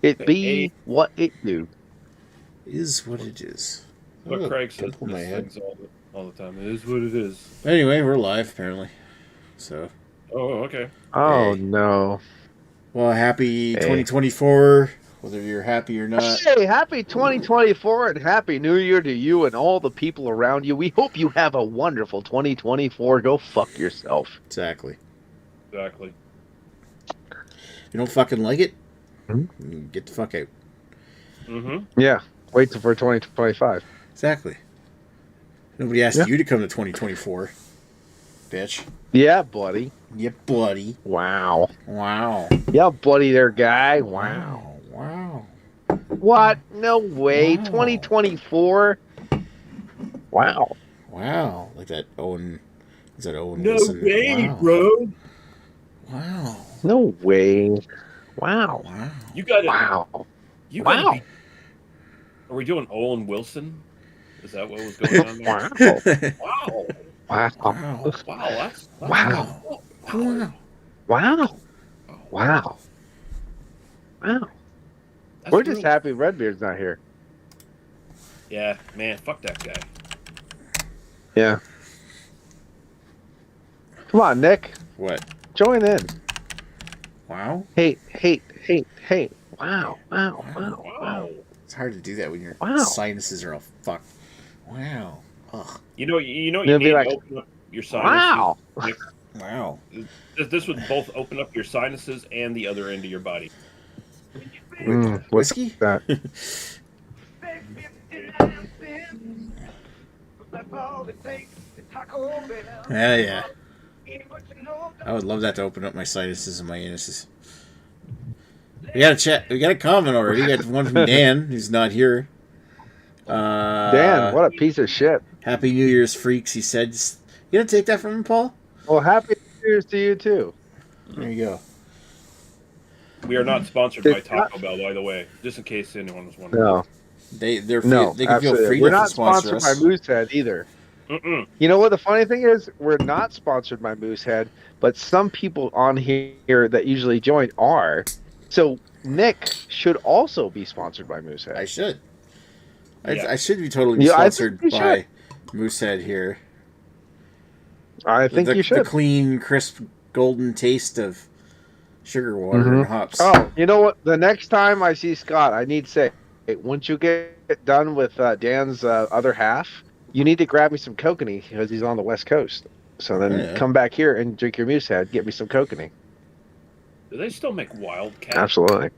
It be what it do. Is what it is. But Oh, Craig says dimple in my this head. things all the time. It is what it is. Anyway, we're live apparently. So, Oh, okay. Oh hey. no. Well, happy Hey. 2024, whether you're happy or not. Hey, happy 2024 and happy new year to you and all the people around you. We hope you have a wonderful 2024. Go fuck yourself. Exactly. Exactly. You don't fucking like it? Hmm? Get the fuck out. Mm-hmm. Yeah. Wait till for 2025. Exactly. Nobody asked Yeah. you to come to 2024, bitch. Yeah, buddy. Yeah, buddy. Wow. Wow. Yeah, buddy there, guy. Wow. Wow. What? No way. Wow. 2024? Wow. Wow. Like that Owen. Is that Owen No Wilson? way, Wow. bro. Wow. No way. Wow. Wow. You got it. Wow. You Wow. got to be. Are we doing Owen Wilson? Is that what was going on there? Wow. Wow. Wow. Wow. That's Wow. Wow. Wow. Wow. Wow. That's We're just brutal. happy Redbeard's not here. Yeah, man. Fuck that guy. Yeah. Come on, Nick. What? Join in. Wow. Hey. Wow. Wow. Wow. Wow. It's hard to do that when your Wow. sinuses are all fucked. Wow. Ugh. You know what you They'll need be to like, open up your sinuses. wow. Wow. This would both open up your sinuses and the other end of your body. What's Whiskey? that? Yeah. I would love that to open up my sinuses and my anuses. We got a chat. We got a comment already. We got one from Dan, who's not here. Dan, what a piece of shit. Happy New Year's, freaks. He said, "You gonna take that from him, Paul?" Well, happy New Year's to you too. There you go. We are not sponsored by Taco Bell, by the way, just in case anyone was wondering. No, They can absolutely. feel free We're to not sponsor sponsored by us. Moosehead either. Mm-mm. You know what the funny thing is? We're not sponsored by Moosehead, but some people on here that usually join are. So Nick should also be sponsored by Moosehead. I should. Yeah. I should be totally Yeah, I sponsored think you by Moosehead here. I think you should. The clean, crisp, golden taste of sugar water and hops. Oh, you know what? The next time I see Scott, I need to say, hey, once you get done with Dan's other half, you need to grab me some kokanee because he's on the West Coast. So then come back here and drink your Moosehead. Get me some kokanee. Do they still make Wildcat? Absolutely.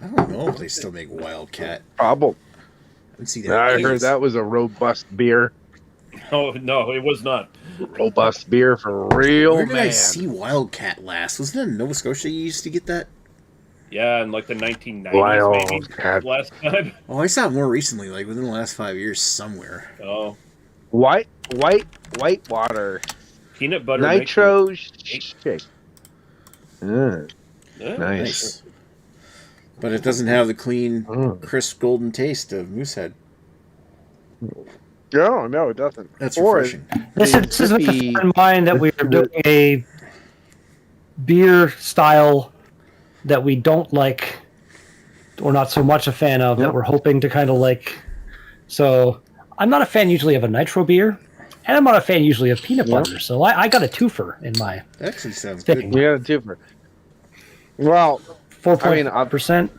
I don't know if they still make Wildcat. Probably. I didn't see that. I heard that was a robust beer. Oh no, it was not. Robust beer for real, Where did man. I see Wildcat last? Wasn't it in Nova Scotia you used to get that? Yeah, in like the 1990s, maybe Wildcat. last time. Oh, I saw it more recently, like within the last 5 years somewhere. Oh, White water. peanut butter Nitro shake. Yeah. Nice. But it doesn't have the clean, Mm. crisp, golden taste of Moosehead. No, it doesn't. That's Or refreshing. This is with the thought in mind that we are doing a beer style that we don't like, or not so much a fan of, that we're hoping to kind of like. So I'm not a fan usually of a nitro beer, and I'm not a fan usually of peanut butter. So I got a twofer in my That actually sounds thing. good. We got a twofer. Well, 4.5%.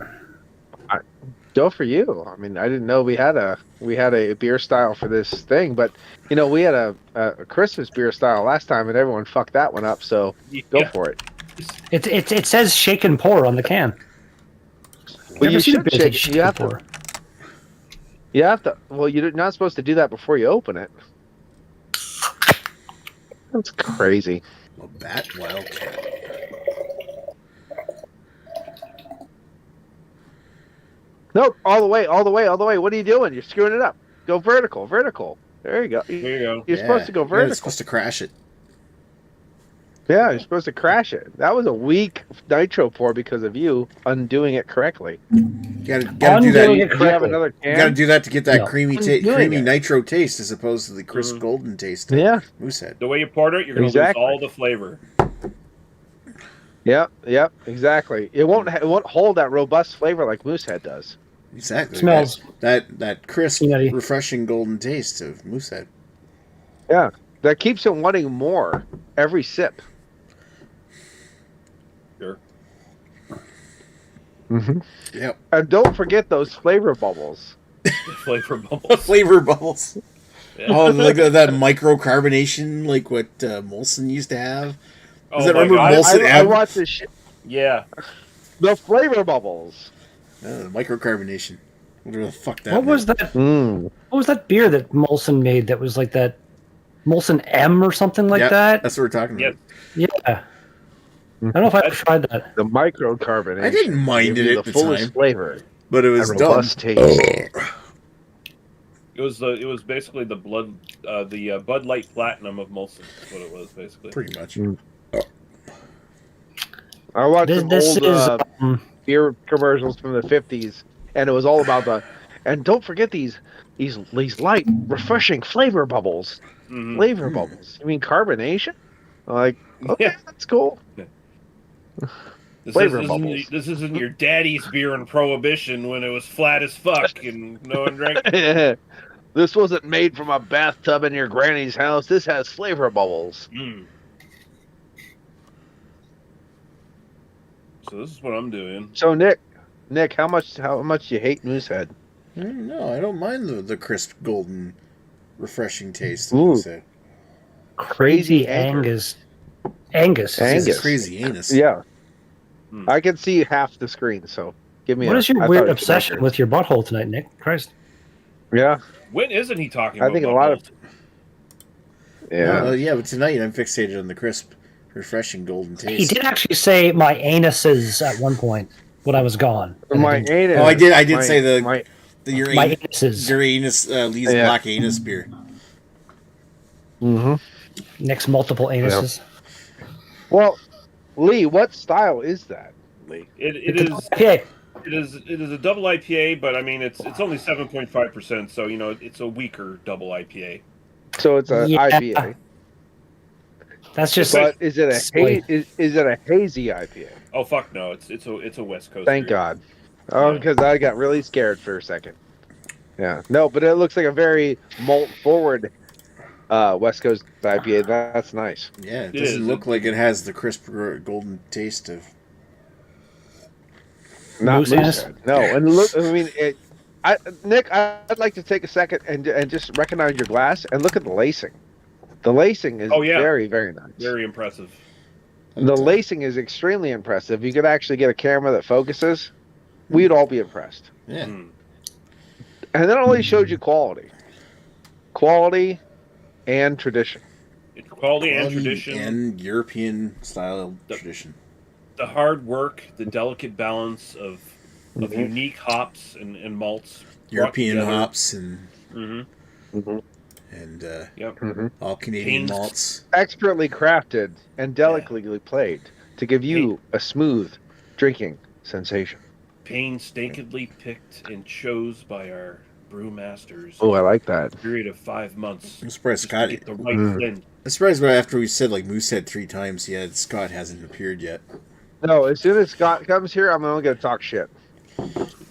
go for you. I mean, I didn't know we had a beer style for this thing, but you know, we had a Christmas beer style last time, and everyone fucked that one up. So go for it. It says shake and pour on the can. Well, you should beer that shake. You have to. You have to. Well, you're not supposed to do that before you open it. That's crazy. Labatt Wildcat. Nope, all the way. What are you doing? You're screwing it up. Go vertical. There you go. There you go. You're supposed to go You're vertical. supposed to crash it. Yeah, you're supposed to crash it. That was a weak nitro pour because of you undoing it correctly. You gotta do that. Undoing You it Do you have correctly. another can? gotta do that to get that No. creamy nitro taste as opposed to the crisp golden taste of Yeah. Moosehead. The way you poured it, you're going to Exactly. lose all the flavor. Yep, exactly. It won't hold that robust flavor like Moosehead does. Exactly. Smells That crisp, peanutty. refreshing golden taste of Moosehead. Yeah, that keeps it wanting more every sip. Sure. Mm-hmm. Yep. And don't forget those flavor bubbles. Flavor bubbles. Flavor bubbles. Yeah. Oh, like that microcarbonation, like what Molson used to have. Oh that my remember God. Molson I watched this shit. Yeah. The flavor bubbles. Microcarbonation. Whatever the fuck that What was meant. that? Mm. What was that beer that Molson made that was like that Molson M or something like Yeah, that? that's what we're talking Yes. about. Yeah. I don't know if I ever tried that. The microcarbonation. I didn't mind give it you at the the fullest time. flavor. But it was and dumb. robust taste. It was basically the Bud Light Platinum of Molson. That's what it was basically. Pretty much. Mm. I watched some This old is beer commercials from the 50s, and it was all about and don't forget these light, refreshing flavor bubbles. Mhm. Flavor bubbles. You mean carbonation? Like, okay, Yeah. that's cool. Flavor bubbles. This isn't your daddy's beer in Prohibition when it was flat as fuck and no one drank it. This wasn't made from a bathtub in your granny's house. This has flavor bubbles. Mm. So this is what I'm doing. So Nick, how much you hate Moosehead? No, I don't mind the crisp, golden, refreshing taste of Ooh. Moosehead. crazy Angus. Angus. Angus. It's crazy anus. Yeah. Hmm. I can see half the screen, so give me What is your I weird thought it obsession was with your butthole tonight, Nick? Christ. Yeah. When isn't he talking I about think a lot of buttholes? Yeah. Yeah, but tonight I'm fixated on the crisp, refreshing golden taste. He did actually say my anuses at one point when I was gone. And My I didn't- anus. Oh, I did my- say the my your my anus, anuses. your anus Lee's Yeah. black anus beer. Mm-hmm. Nick's multiple anuses. Well, Lee, what style is that, Lee? It is Okay. it is a double IPA, but I mean it's only 7.5%, so you know it's a weaker double IPA. So it's a Yeah. IPA. That's just But is it a silly. is it a hazy IPA? Oh fuck no, it's a West Coast. Thank beer. God. Oh, Yeah. because I got really scared for a second. Yeah. No, but it looks like a very malt forward West Coast IPA. That's nice. Yeah, it It doesn't is. look like it has the crisp, golden taste of. Not Moose anus? Moosehead. No, and look, I mean, Nick, I'd like to take a second and just recognize your glass and look at the lacing. The lacing is Oh, yeah. very, very nice. Very impressive. The lacing is extremely impressive. You could actually get a camera that focuses. We'd all be impressed. Yeah. Mm. And that only showed you quality and tradition. It's quality and Quality tradition. and European style tradition. The hard work, the delicate balance of Mhm. unique hops and malts. European hops and Mm-hmm. Mhm. Yep. Mhm. all Canadian Pains- malts. Expertly crafted and delicately played to give you a smooth drinking sensation. Painstakingly picked and chose by our brewmasters. Oh, I like that. A period of 5 months. I'm surprised just to Scott. get the right Mm. blend. I'm surprised by after we said like Moosehead 3 times, yeah, Scott hasn't appeared yet. No, as soon as Scott comes here, I'm only going to talk shit.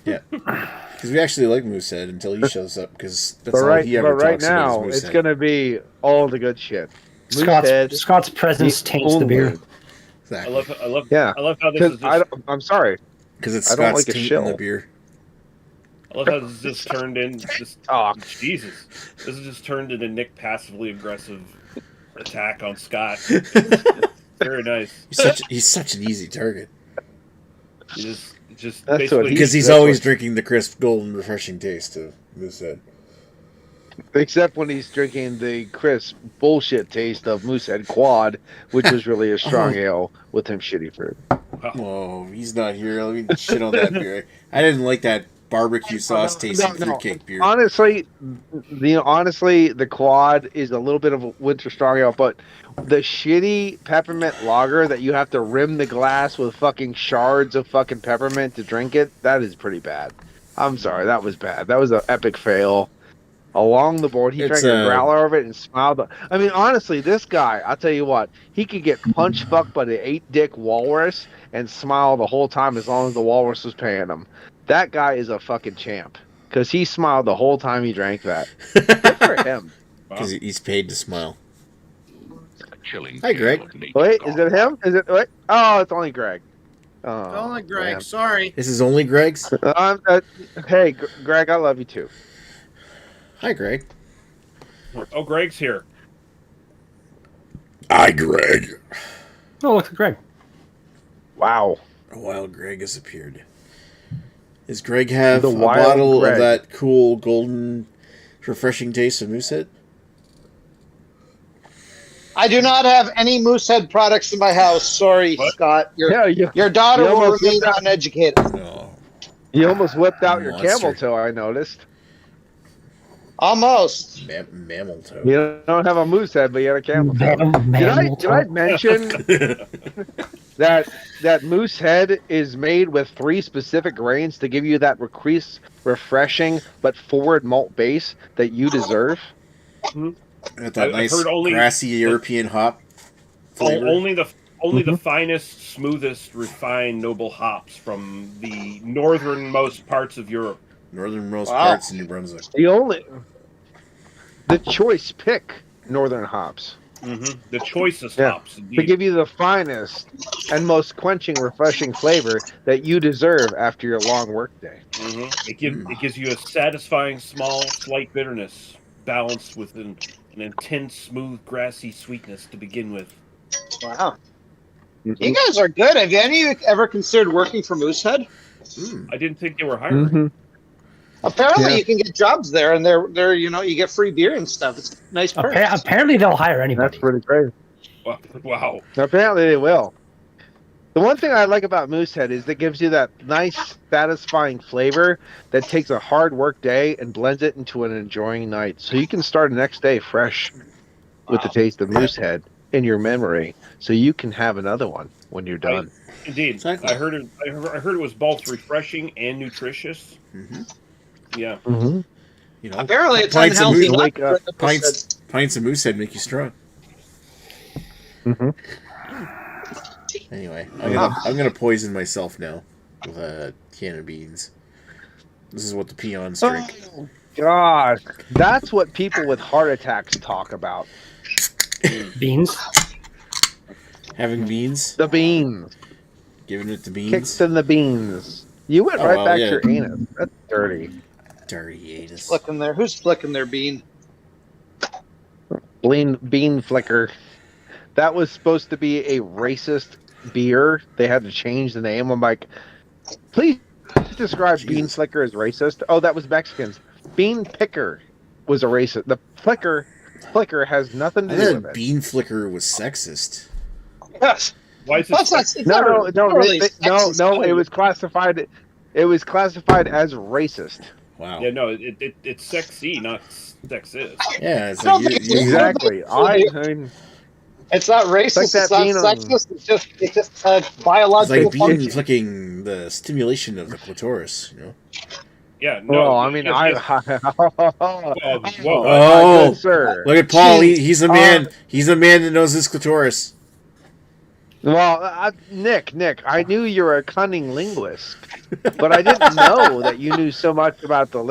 Yeah, because we actually like Moosehead until he shows up. Because that's But all right, he ever but right talks about now, is it's Moosehead. going to be all the good shit. Moosehead, Scott's presence the taints the beer. only- I love Yeah, how this is Because just, I'm sorry. Because it's I don't Scott's like a taint in the shill. beer. I love how this just turned in this Talk. Jesus. This has just turned into Nick passively aggressive attack on Scott. Very nice. He's such an easy target. He just That's basically what Because he's That's always what- drinking the crisp, golden, refreshing taste of Moosehead. Except when he's drinking the crisp bullshit taste of Moosehead Quad, which was really a strong ale with him shitty fruit. Whoa, he's not here. Let me shit on that beer. I didn't like that barbecue sauce tasting fruitcake beer. Honestly, the Quad is a little bit of a winter strong ale, but the shitty peppermint lager that you have to rim the glass with fucking shards of fucking peppermint to drink it, that is pretty bad. I'm sorry, that was bad. That was an epic fail along the board. He It's drank a growler of it and smiled. I mean, honestly, this guy, I'll tell you what, he could get punch fucked by the 8-dick walrus and smile the whole time as long as the walrus was paying him. That guy is a fucking champ because he smiled the whole time he drank that. Good for him. Because he's paid to smile. Chilling. Hi, Greg. Wait, is it him? Is it? Wait. Oh, it's only Greg. Oh, Only Greg. man. Sorry. This is only Greg's? Hey, Greg, I love you too. Hi, Greg. Oh, Greg's here. Hi, Greg. Oh, look at Greg. Wow. A wild Greg has appeared. Does Greg have The a wild bottle Greg. of that cool, golden, refreshing taste of Moosehead? I do not have any Moosehead products in my house. Sorry, What? Scott. Yeah, Your daughter you will almost remain did that. uneducated. No. you almost whipped out your Monster. camel toe. I noticed. Almost. Mammal toe. You don't have a moose head, but you had a camel toe. Did I mention that moose head is made with 3 specific grains to give you that refreshing but forward malt base that you deserve? With that I've nice heard only- grassy European hop flavor. Only the finest, smoothest, refined, noble hops from the northernmost parts of Europe. Northernmost Wow. parts of New Brunswick. The choice pick northern hops The choicest Yeah. hops. to Indeed. give you the finest and most quenching, refreshing flavor that you deserve after your long workday. It gives you a satisfying, small, slight bitterness, balanced with an intense, smooth, grassy sweetness to begin with. Wow. You guys are good. Have any of you ever considered working for Moosehead? I didn't think they were hiring. Mhm. Apparently, Yeah. you can get jobs there, and they're you get free beer and stuff. It's nice perks. Apparently, they'll hire anybody. That's pretty crazy. Wow. Apparently they will. The one thing I like about Moosehead is it gives you that nice, satisfying flavor that takes a hard work day and blends it into an enjoying night. So you can start the next day fresh with the taste of Moosehead in your memory, so you can have another one when you're done. Indeed. Exactly. I heard it was both refreshing and nutritious. Mm-hmm. Yeah. Mm-hmm. You know, Apparently, it's pints of unhealthy. moose- Wake up. pints of Moosehead make you strong. Mm-hmm. Anyway, I'm gonna poison myself now with a can of beans. This is what the peons drink. Oh, God. That's what people with heart attacks talk about. Beans. Having beans, The beans. giving it the beans. Kicks in the beans. You went Oh, right well, back yeah. to your anus. That's dirty. Dirty anus. Flicking there. Who's flicking their bean? Bean flicker. That was supposed to be a racist beer. They had to change the name. I'm like, please describe Bean Jesus. Flicker as racist. Oh, that was Mexicans. Bean Picker was a racist. The flicker has nothing I to do thought with it. Bean Flicker was sexist. Yes. Why is That's it? not, it's No, not no, a- no, not really no. sexist It either. was classified. It was classified as racist. Wow. Yeah, no, it's sexy, not sexist. Yeah, it's I don't like think you, it's- Exactly. I mean, It's not racist. Like that It's not bean on- sexist. It's just a it's biological like bean function. flicking the stimulation of the clitoris. You know. Yeah, no. well, I mean, yes, whoa, Oh. good sir. Look at Paul. He's a man. He's a man that knows his clitoris. Well, Nick, I knew you were a cunning linguist, but I didn't know that you knew so much about the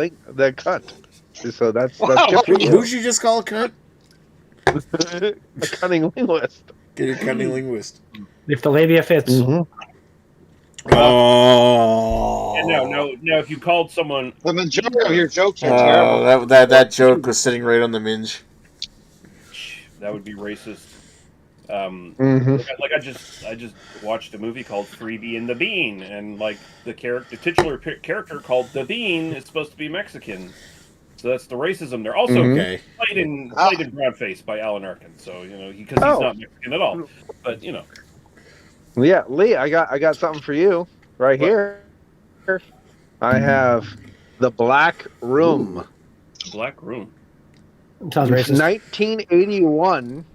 cunt. So that's good for you. Who'd you just call a cunt? A cunning linguist. Get a cunning linguist. If the labia fits. Oh. And no. If you called someone, The majority of your jokes are terrible. That joke was sitting right on the minge. that would be racist. Mm-hmm. Like I just watched a movie called Freebie and the Bean, and like the titular character called the Bean is supposed to be Mexican, so that's the racism there. Also Okay. played in brownface by Alan Arkin, so because he's not Mexican at all. But Yeah, Lee, I got something for you right here. I have the Black Room. Black Room. Sounds It's racist. 1981.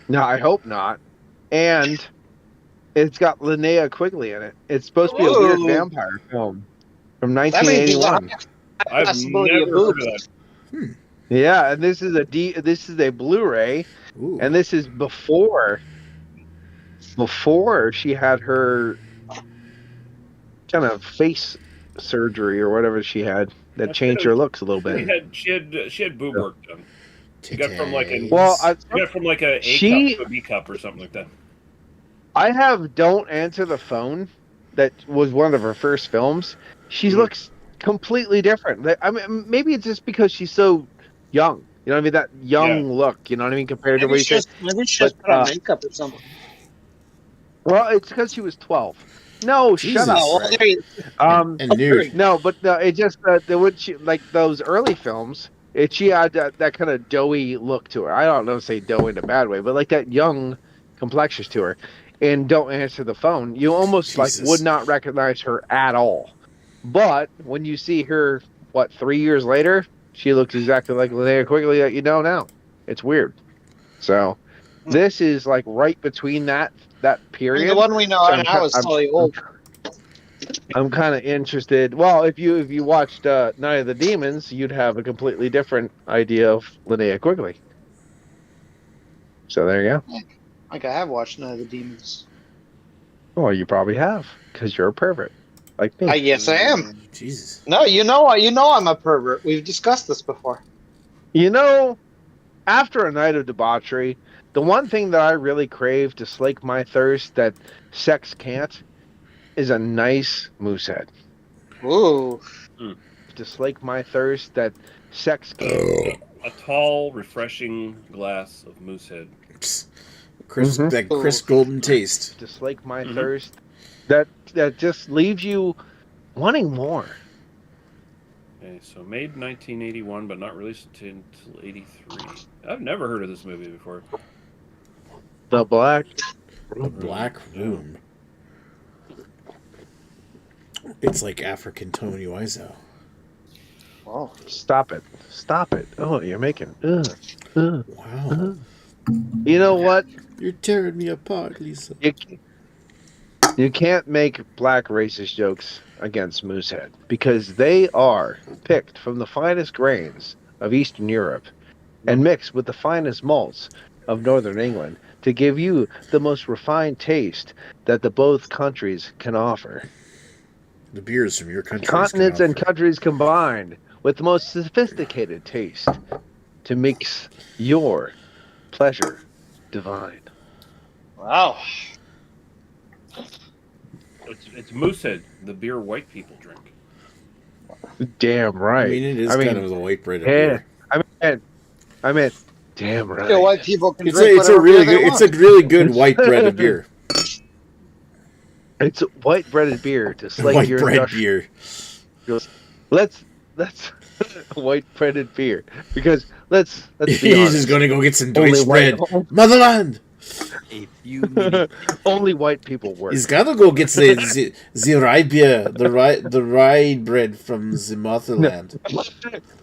No, I hope not. And it's got Linnea Quigley in it. It's supposed to be a weird Whoa. vampire film from That may be 1981. I've possibility of never heard of boobs. that. Yeah, and this is a Blu-ray, Ooh. and this is before she had her kind of face surgery or whatever she had that changed her looks a little bit. She had boob work done. She got from like a Well, A cup to a B cup or something like that. I have Don't Answer the Phone. That was one of her first films. She looks completely different. I mean, maybe it's just because she's so young. You know what I mean? That young look. You know what I mean? Compared to what you say. Maybe she just put on makeup or something. Well, it's because she was 12. No, Jesus. shut up. Oh, well, there you- And nude. No, but no, it just when she like those early films, she had that kind of doughy look to her. I don't know, say doughy in a bad way, but like that young complexion to her. And Don't Answer the Phone, you almost like would not recognize her at all. But when you see her, 3 years later, she looks exactly like Linnea Quigley that you know now. It's weird. So this is like right between that period. I mean, the one we know now is totally old. I'm kind of interested. Well, if you watched Night of the Demons, you'd have a completely different idea of Linnea Quigley. So there you go. Like I have watched Night of the Demons. Well, you probably have, because you're a pervert, like me. Yes, I am. Jesus. No, you know I'm a pervert. We've discussed this before. You know, after a night of debauchery, the one thing that I really crave to slake my thirst that sex can't is a nice moosehead. Ooh. To slake my thirst that sex can't. A tall, refreshing glass of moosehead. That crisp golden taste. To slake my thirst that just leaves you wanting more. Okay, so made 1981, but not released until 83. I've never heard of this movie before. The Black Room. It's like African Tony Wiseau. Oh, stop it! Oh, you're making. Wow. You know what? You're tearing me apart, Lisa. You can't make black racist jokes against Moosehead because they are picked from the finest grains of Eastern Europe and mixed with the finest malts of Northern England to give you the most refined taste that the both countries can offer. The beers from your country. Continents and countries combined with the most sophisticated taste to mix your pleasure divine. wow. It's Moosehead, the beer white people drink. Damn right. I mean, it is kind of the white bread of beer. I mean, damn right. Yeah, white people can It's drink a really beer they good. want. It's a really good white bread of beer. It's white breaded beer to slake White your bread beer. Let's white breaded beer because let's be He's honest. just gonna go get some Only Deutsch bread. white- Motherland. A few minutes. Only white people work. He's gotta go get the rye beer, the rye bread from the motherland.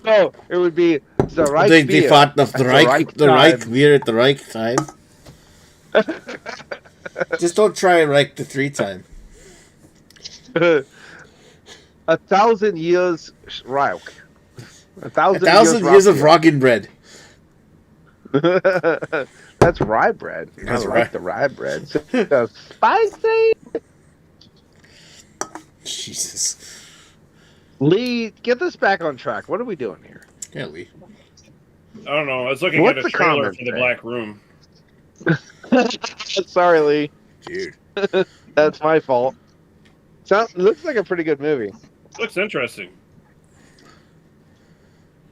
No, it would be the right They beer. fought of at the right time. beer at the right time. Just don't try Reich the 3 time. 1,000 years Reich. 1,000 years of roggen bread. That's rye bread. That's I rye. like the rye bread. So, spicy. Jesus. Lee, get this back on track. What are we doing here? Yeah, Lee. I don't know. I was looking What's at a the trailer comment for the say? Black Room. Sorry, Lee. Dude. That's my fault. Looks like a pretty good movie. Looks interesting.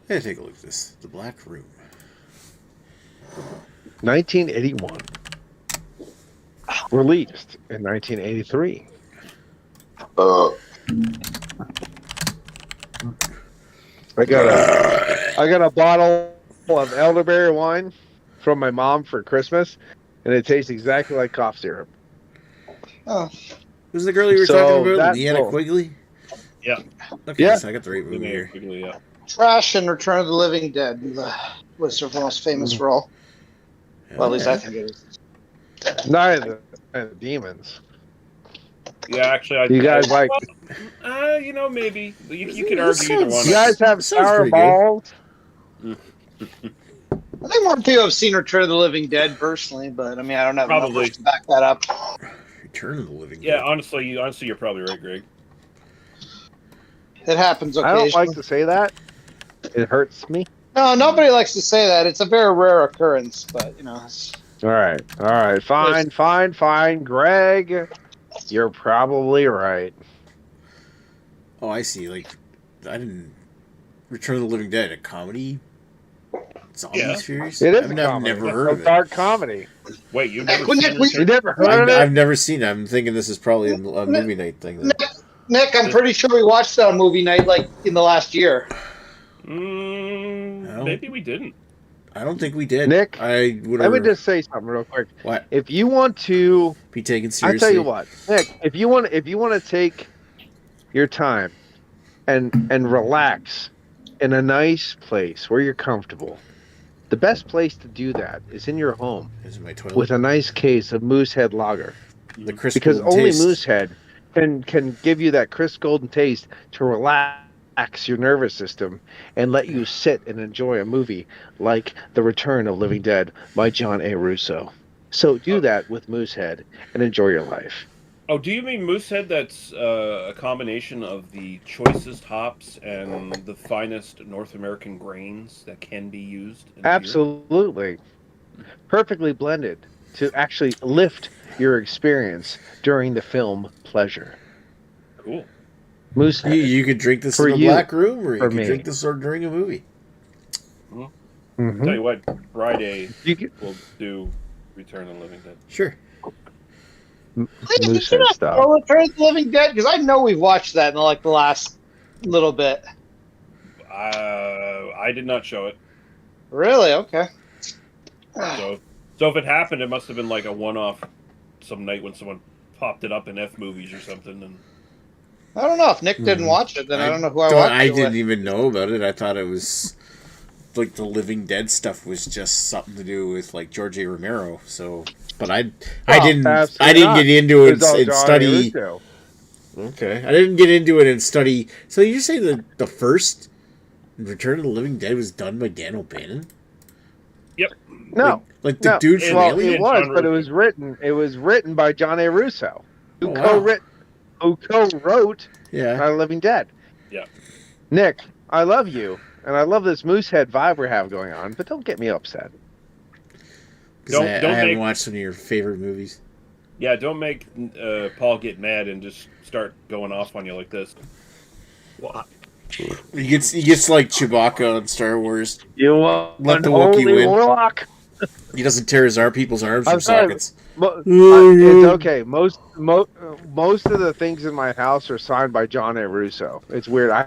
Hey, take a look at this. The Black Room. 1981. Released in 1983. I got a bottle of elderberry wine from my mom for Christmas, and it tastes exactly like cough syrup. Oh, Who's the girl you were So talking about? that's Leanna cool. Quigley? Yeah. Okay, Yeah. so I got the right movie here. Yeah. Trash and Return of the Living Dead was her most famous role. Well, at least I think it is. Neither the demons. Yeah, actually, You guys like? you know, maybe you could This argue either sounds- one. You guys have Sounds sour pretty good. balls. I think more people have seen Return of the Living Dead personally, but I mean, I don't have Probably. numbers to back that up. Return of the Living Yeah, Dead. honestly, you're probably right, Greg. It happens I occasionally. don't like to say that. It hurts me. No, nobody likes to say that. It's a very rare occurrence, but you know. All right. Fine. Greg, you're probably right. Oh, I see. Like, I didn't. Return of the Living Dead, a comedy zombie Yeah. series? It is I've a never, comedy. never It's heard a of it. dark comedy. Wait, you've never Nick, seen this? You never heard of I've it? never seen it. I'm thinking this is probably a movie night thing. Then. Nick, I'm pretty sure we watched that on movie night like in the last year. Maybe we didn't. I don't think we did. Nick, I would Let me just say something real quick. What? If you want to, Be taken I seriously. tell you what, Nick. If you want to take your time and relax in a nice place where you're comfortable, the best place to do that is in your home Is it my toilet? with a nice case of Moosehead Lager, The crisp because golden only taste. Moosehead can give you that crisp golden taste to relax your nervous system and let you sit and enjoy a movie like The Return of Living Dead by John A. Russo. So do that with Moosehead and enjoy your life. Oh, do you mean Moosehead? That's a combination of the choicest hops and the finest North American grains that can be used in beer? Absolutely. Perfectly blended to actually lift your experience during the film pleasure. Cool. Moosehead. You could drink this For in a you, black room, or you for could me. drink this during a movie. Mhm. Tell you what, Friday You can, we'll do Return of the Living Dead. Sure. Moosehead stuff. Return of the Living Dead? Because I know we've watched that in like the last little bit. I did not show it, Really? Okay. so if it happened, it must have been like a one-off, some night when someone popped it up in F movies or something. And I don't know if Nick didn't watch it, then I don't know who I watched I it didn't with. even know about it. I thought it was like the Living Dead stuff was just something to do with like George A. Romero. So, but I didn't absolutely not. get into it It's all and John A. study. Russo. Okay, I didn't get into it and study. So you say the first Return of the Living Dead was done by Dan O'Bannon? yep, No. Like the No. dude from Well, Alien? it was, John but it Russo. was written. It was written by John A. Russo, who Oh, wow. co-wrote Yeah. Night of the Living Dead. Yeah. Nick, I love you, and I love this Moosehead vibe we have going on, but don't get me upset. Because Don't I haven't make- watched some of your favorite movies. yeah. Don't make Paul get mad and just start going off on you like this. He gets like Chewbacca on Star Wars. You want Let the Wookiee holy win. warlock? He doesn't tear people's arms I'm from sorry. sockets. It's okay. Most of the things in my house are signed by John A. Russo. It's weird. I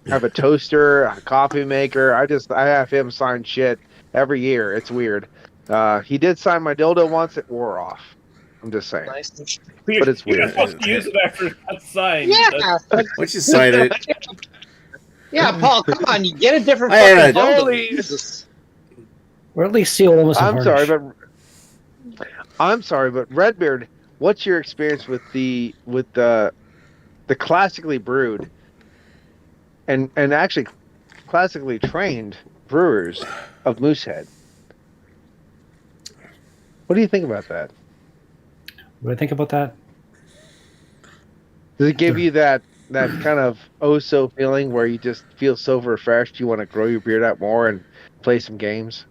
have a toaster, a coffee maker. I have him sign shit every year. It's weird. He did sign my dildo once. It wore off. I'm just saying. Nice. But it's You're weird. not supposed to use it after it got signed. Yeah. Once you sign it, Yeah, Paul, come on. You get a different I had fucking a- dildo. Holy- Jesus. Or at least seal them with some I'm sorry, but Redbeard, what's your experience with the classically brewed and actually classically trained brewers of Moosehead? What do you think about that? What do I think about that? Does it give you that kind of oh-so feeling where you just feel so refreshed, you want to grow your beard out more and play some games?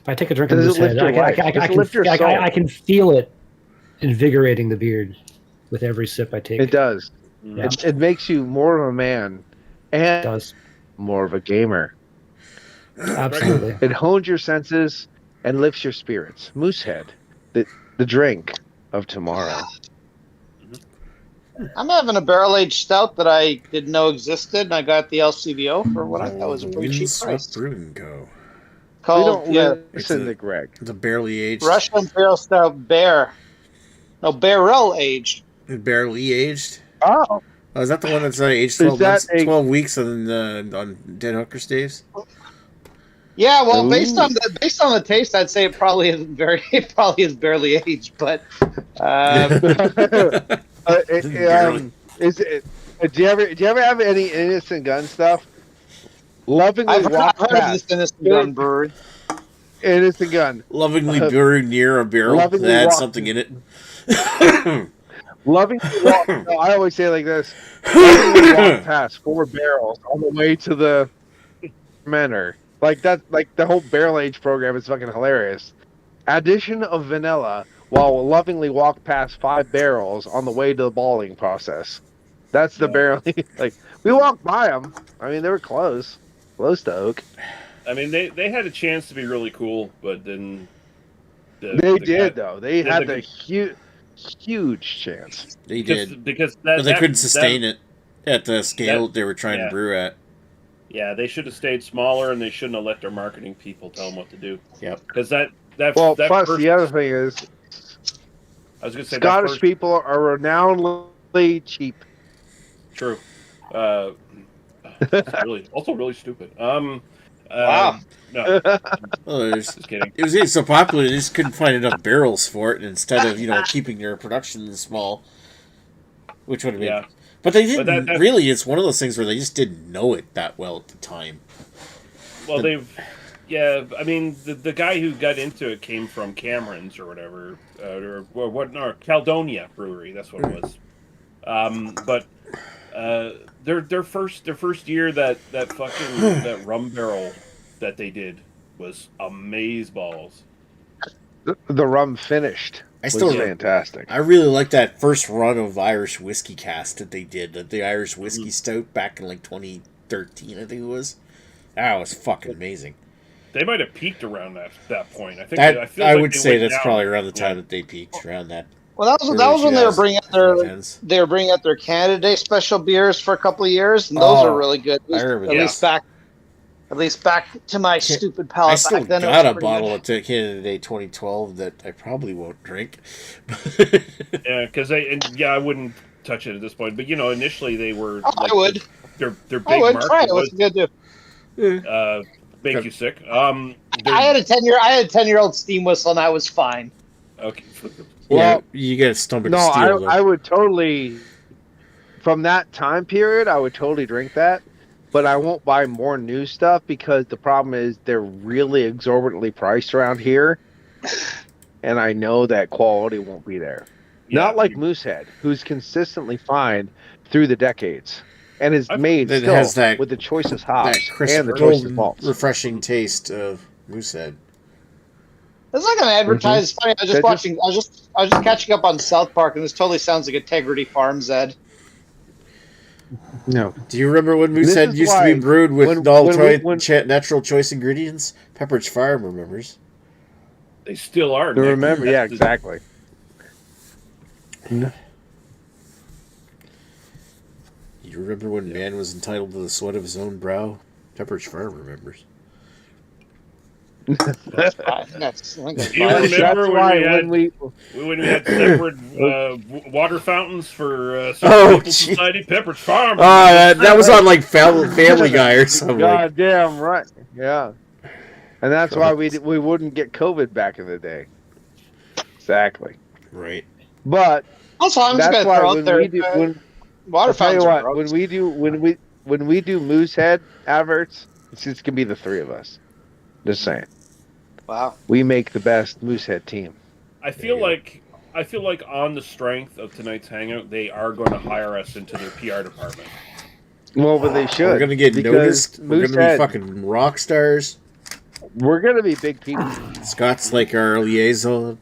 If I take a drink of Does it lift Moosehead, your life? Does it lift your soul? I can feel it invigorating the beard with every sip I take. It does. Yeah, It makes you more of a man it and does. more of a gamer. Absolutely. It hones your senses and lifts your spirits. Moosehead, the drink of tomorrow. I'm having a barrel-aged stout that I didn't know existed, and I got the LCBO for what I thought was a pretty cheap Windswept price. Brewing Co. We Called don't listen It's a- to Greg. The barely aged. Russian Imperial Stout Bear. No, barrel-aged. Barely aged. Oh, Oh, is that the one that's aged Is 12 that months, a- 12 weeks on Dead Hooker Staves? Yeah, well, based Ooh. on the taste, I'd say it probably isn't very. It probably is barely aged, but is it? Do you ever have any innocent gun stuff? Lovingly I've walk heard of this past. Innocent Gun Brewery. Innocent Gun. Lovingly buried near a barrel Lovingly that had walk- something in it. Lovingly walk. No, I always say it like this. Lovingly walk past 4 barrels on the way to the fermenter. Like that. Like the whole barrel age program is fucking hilarious. Addition of vanilla while lovingly walk past 5 barrels on the way to the balling process. That's the barrel. Like we walked by them. I mean, they were close to oak. I mean, they had a chance to be really cool, but then They did though. They then had the- the huge chance. They did. because But they couldn't sustain it at the scale they were trying yeah. to brew at. Yeah, they should have stayed smaller, and they shouldn't have let their marketing people tell them what to do. Yep. Because that Well, that plus first, the other thing is, I was going to say Scottish that first, people are renownedly cheap. True. It's really stupid. Wow. No, Well, just kidding. it was getting so popular they just couldn't find enough barrels for it, and instead of keeping their production small, which would have been. Yeah. But they didn't that- really. It's one of those things where they just didn't know it that well at the time. Well, I mean, the guy who got into it came from Cameron's or whatever, or what? No, Caledonia Brewery. That's what it was. But their first year that fucking that rum barrel that they did was amazeballs. The rum finished. I still was fantastic. I really like that first run of Irish whiskey cast that they did, the Irish whiskey stout back in like 2013, I think it was. That was fucking amazing. They might have peaked around that point. I think That, feel I like would they say went that's down. probably around the time that they peaked, around that. Well, that was when they were bringing out their 2010s. Canada Day special beers for a couple of years, and those are really good. I remember At least back to my stupid palate. I still back then, it got was a pretty bottle good. of Canada Day 2012 that I probably won't drink. Yeah, because I wouldn't touch it at this point. But initially they were. Oh, I would. Their big I would market try it. was What's good too? make you sick. I had a 10-year-old steam whistle, and I was fine. Okay. Yeah, you get a stomach No, of steel. though. I would totally. From that time period, I would totally drink that, but I won't buy more new stuff because the problem is they're really exorbitantly priced around here, and I know that quality won't be there. Not like Moosehead, who's consistently fine through the decades, and is made That still has that- with the choicest hops that crisp, and the choicest golden, malts. refreshing taste of Moosehead. It's not going to advertise. It's funny. I was just That watching. I was just catching up on South Park, and this totally sounds like Integrity Farms, Ed. No, Do you remember when This Moosehead is used to be why brewed with when- natural choice ingredients? Pepperidge Farm remembers. They still are. to Nick. remember, yeah, That's the- exactly. You remember when man was entitled to the sweat of his own brow? Pepperidge Farm remembers. That's fine. That's, I think that's Do you fine. remember That's when why when we had separate water fountains for Oh, People gee. Society, Pepperidge Farm? That was on like Family Guy or something. God damn right. Yeah. And that's why we wouldn't get COVID back in the day. Exactly. Right. But Also, I'm just that's going to why throw out when there. we do Water I'll tell you fountains are what, gross. when we do Moosehead adverts, it's just gonna be the three of us. Just saying. Wow. We make the best Moosehead team. I feel like on the strength of tonight's hangout, they are going to hire us into their PR department. Well, but they should. We're gonna get because noticed. We're gonna be Moosehead- fucking rock stars. We're gonna be big people. Scott's like our liaison.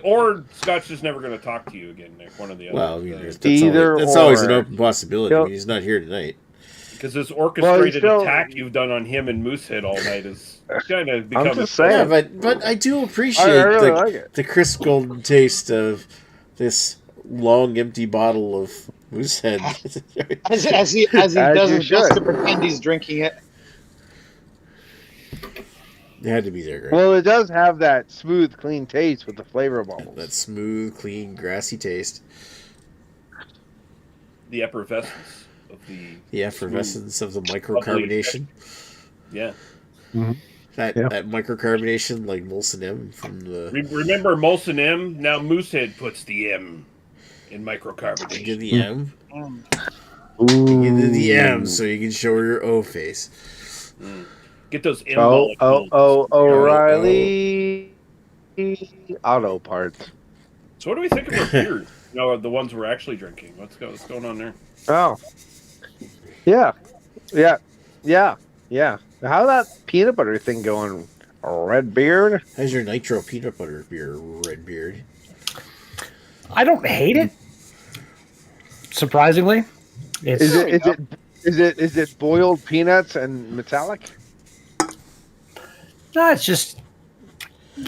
or Scott's just never going to talk to you again, Nick. One or the other. Well, I mean, that's Either always, that's always an or. open possibility. I mean, he's not here tonight. because this orchestrated still- attack you've done on him and Moosehead all night is kind of become. just saying. Yeah, but I do appreciate I really like it. the crisp golden taste of this long empty bottle of Moosehead. As he As does you his best should. to pretend he's drinking it. It had to be there, Greg. Well, it does have that smooth, clean taste with the flavor bubbles. That smooth, clean, grassy taste. the effervescence of The effervescence of the microcarbonation. Yeah. That microcarbonation, like Molson M from the Remember Molson M? Now Moosehead puts the M in Give microcarbonation. the M. Get the M so you can show her your O face. Get those Oh, embolic oh, builds. oh, O'Reilly auto parts. So what do we think of our beers? The ones we're actually drinking. What's going on there? Oh, yeah, yeah, yeah. How that peanut butter thing going? Redbeard? How's your nitro peanut butter beer, Redbeard? I don't hate it. Surprisingly, Is it boiled peanuts and metallic? No, it's just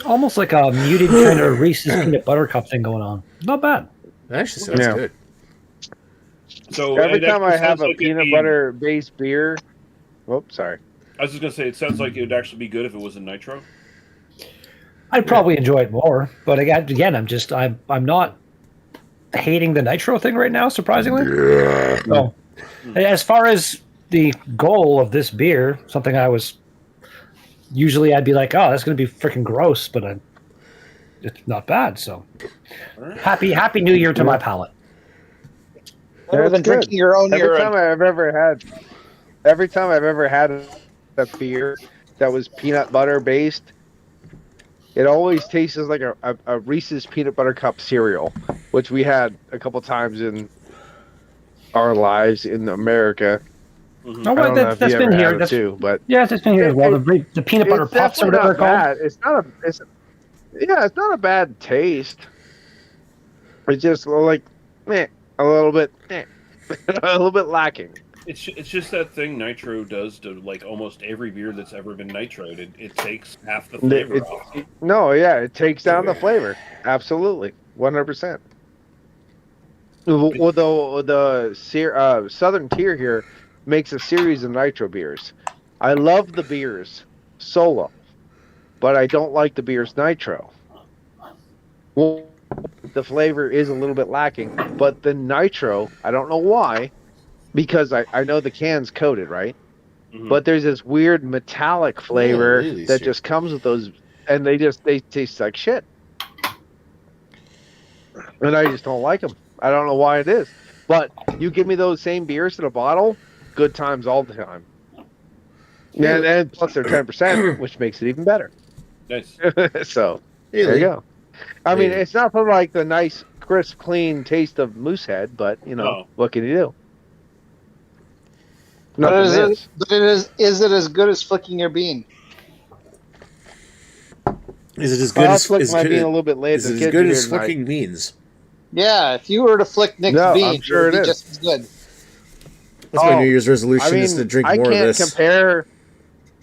almost like a muted kind of Reese's peanut butter cup thing going on. Not bad. That actually sounds good. So Every time I have a like peanut butter based beer, whoops, sorry. I was just gonna say, it sounds like it would actually be good if it was a nitro. I'd probably enjoy it more, but again, I'm not hating the nitro thing right now. Surprisingly, so as far as the goal of this beer, something I'd be like, oh, that's going to be freaking gross, but it's not bad. So happy New Year to my palate. Better than drinking your own urine. Every time I've ever had a beer that was peanut butter based, it always tastes like a Reese's peanut butter cup cereal, which we had a couple times in our lives in America. No, well, that's been here too, but yeah, it's been here as well. The peanut butter puffs or whatever they're called. It's not a bad taste. It's just like a little bit lacking. It's just that thing Nitro does to like almost every beer that's ever been nitroed. It takes half the flavor off. It takes down the flavor. Absolutely, 100%. Although the Southern Tier here makes a series of nitro beers. I love the beers solo, but I don't like the beers nitro. Well, the flavor is a little bit lacking, but the nitro, I don't know why, because I know the can's coated, right? Mm-hmm. But there's this weird metallic flavor that just comes with those, and they taste like shit. And I just don't like them. I don't know why it is. But you give me those same beers in a bottle, good times all the time. And plus they're 10%, which makes it even better. Nice. So there you go. I mean, it's not for like the nice, crisp, clean taste of Moosehead, but what can you do? Is it as good as flicking your bean? Is it as good as my bean a little bit later? Is it as good as flicking beans? Yeah, if you were to flick Nick's bean, I'm sure it would be just as good. That's my New Year's resolution is to drink more of this. I can't compare.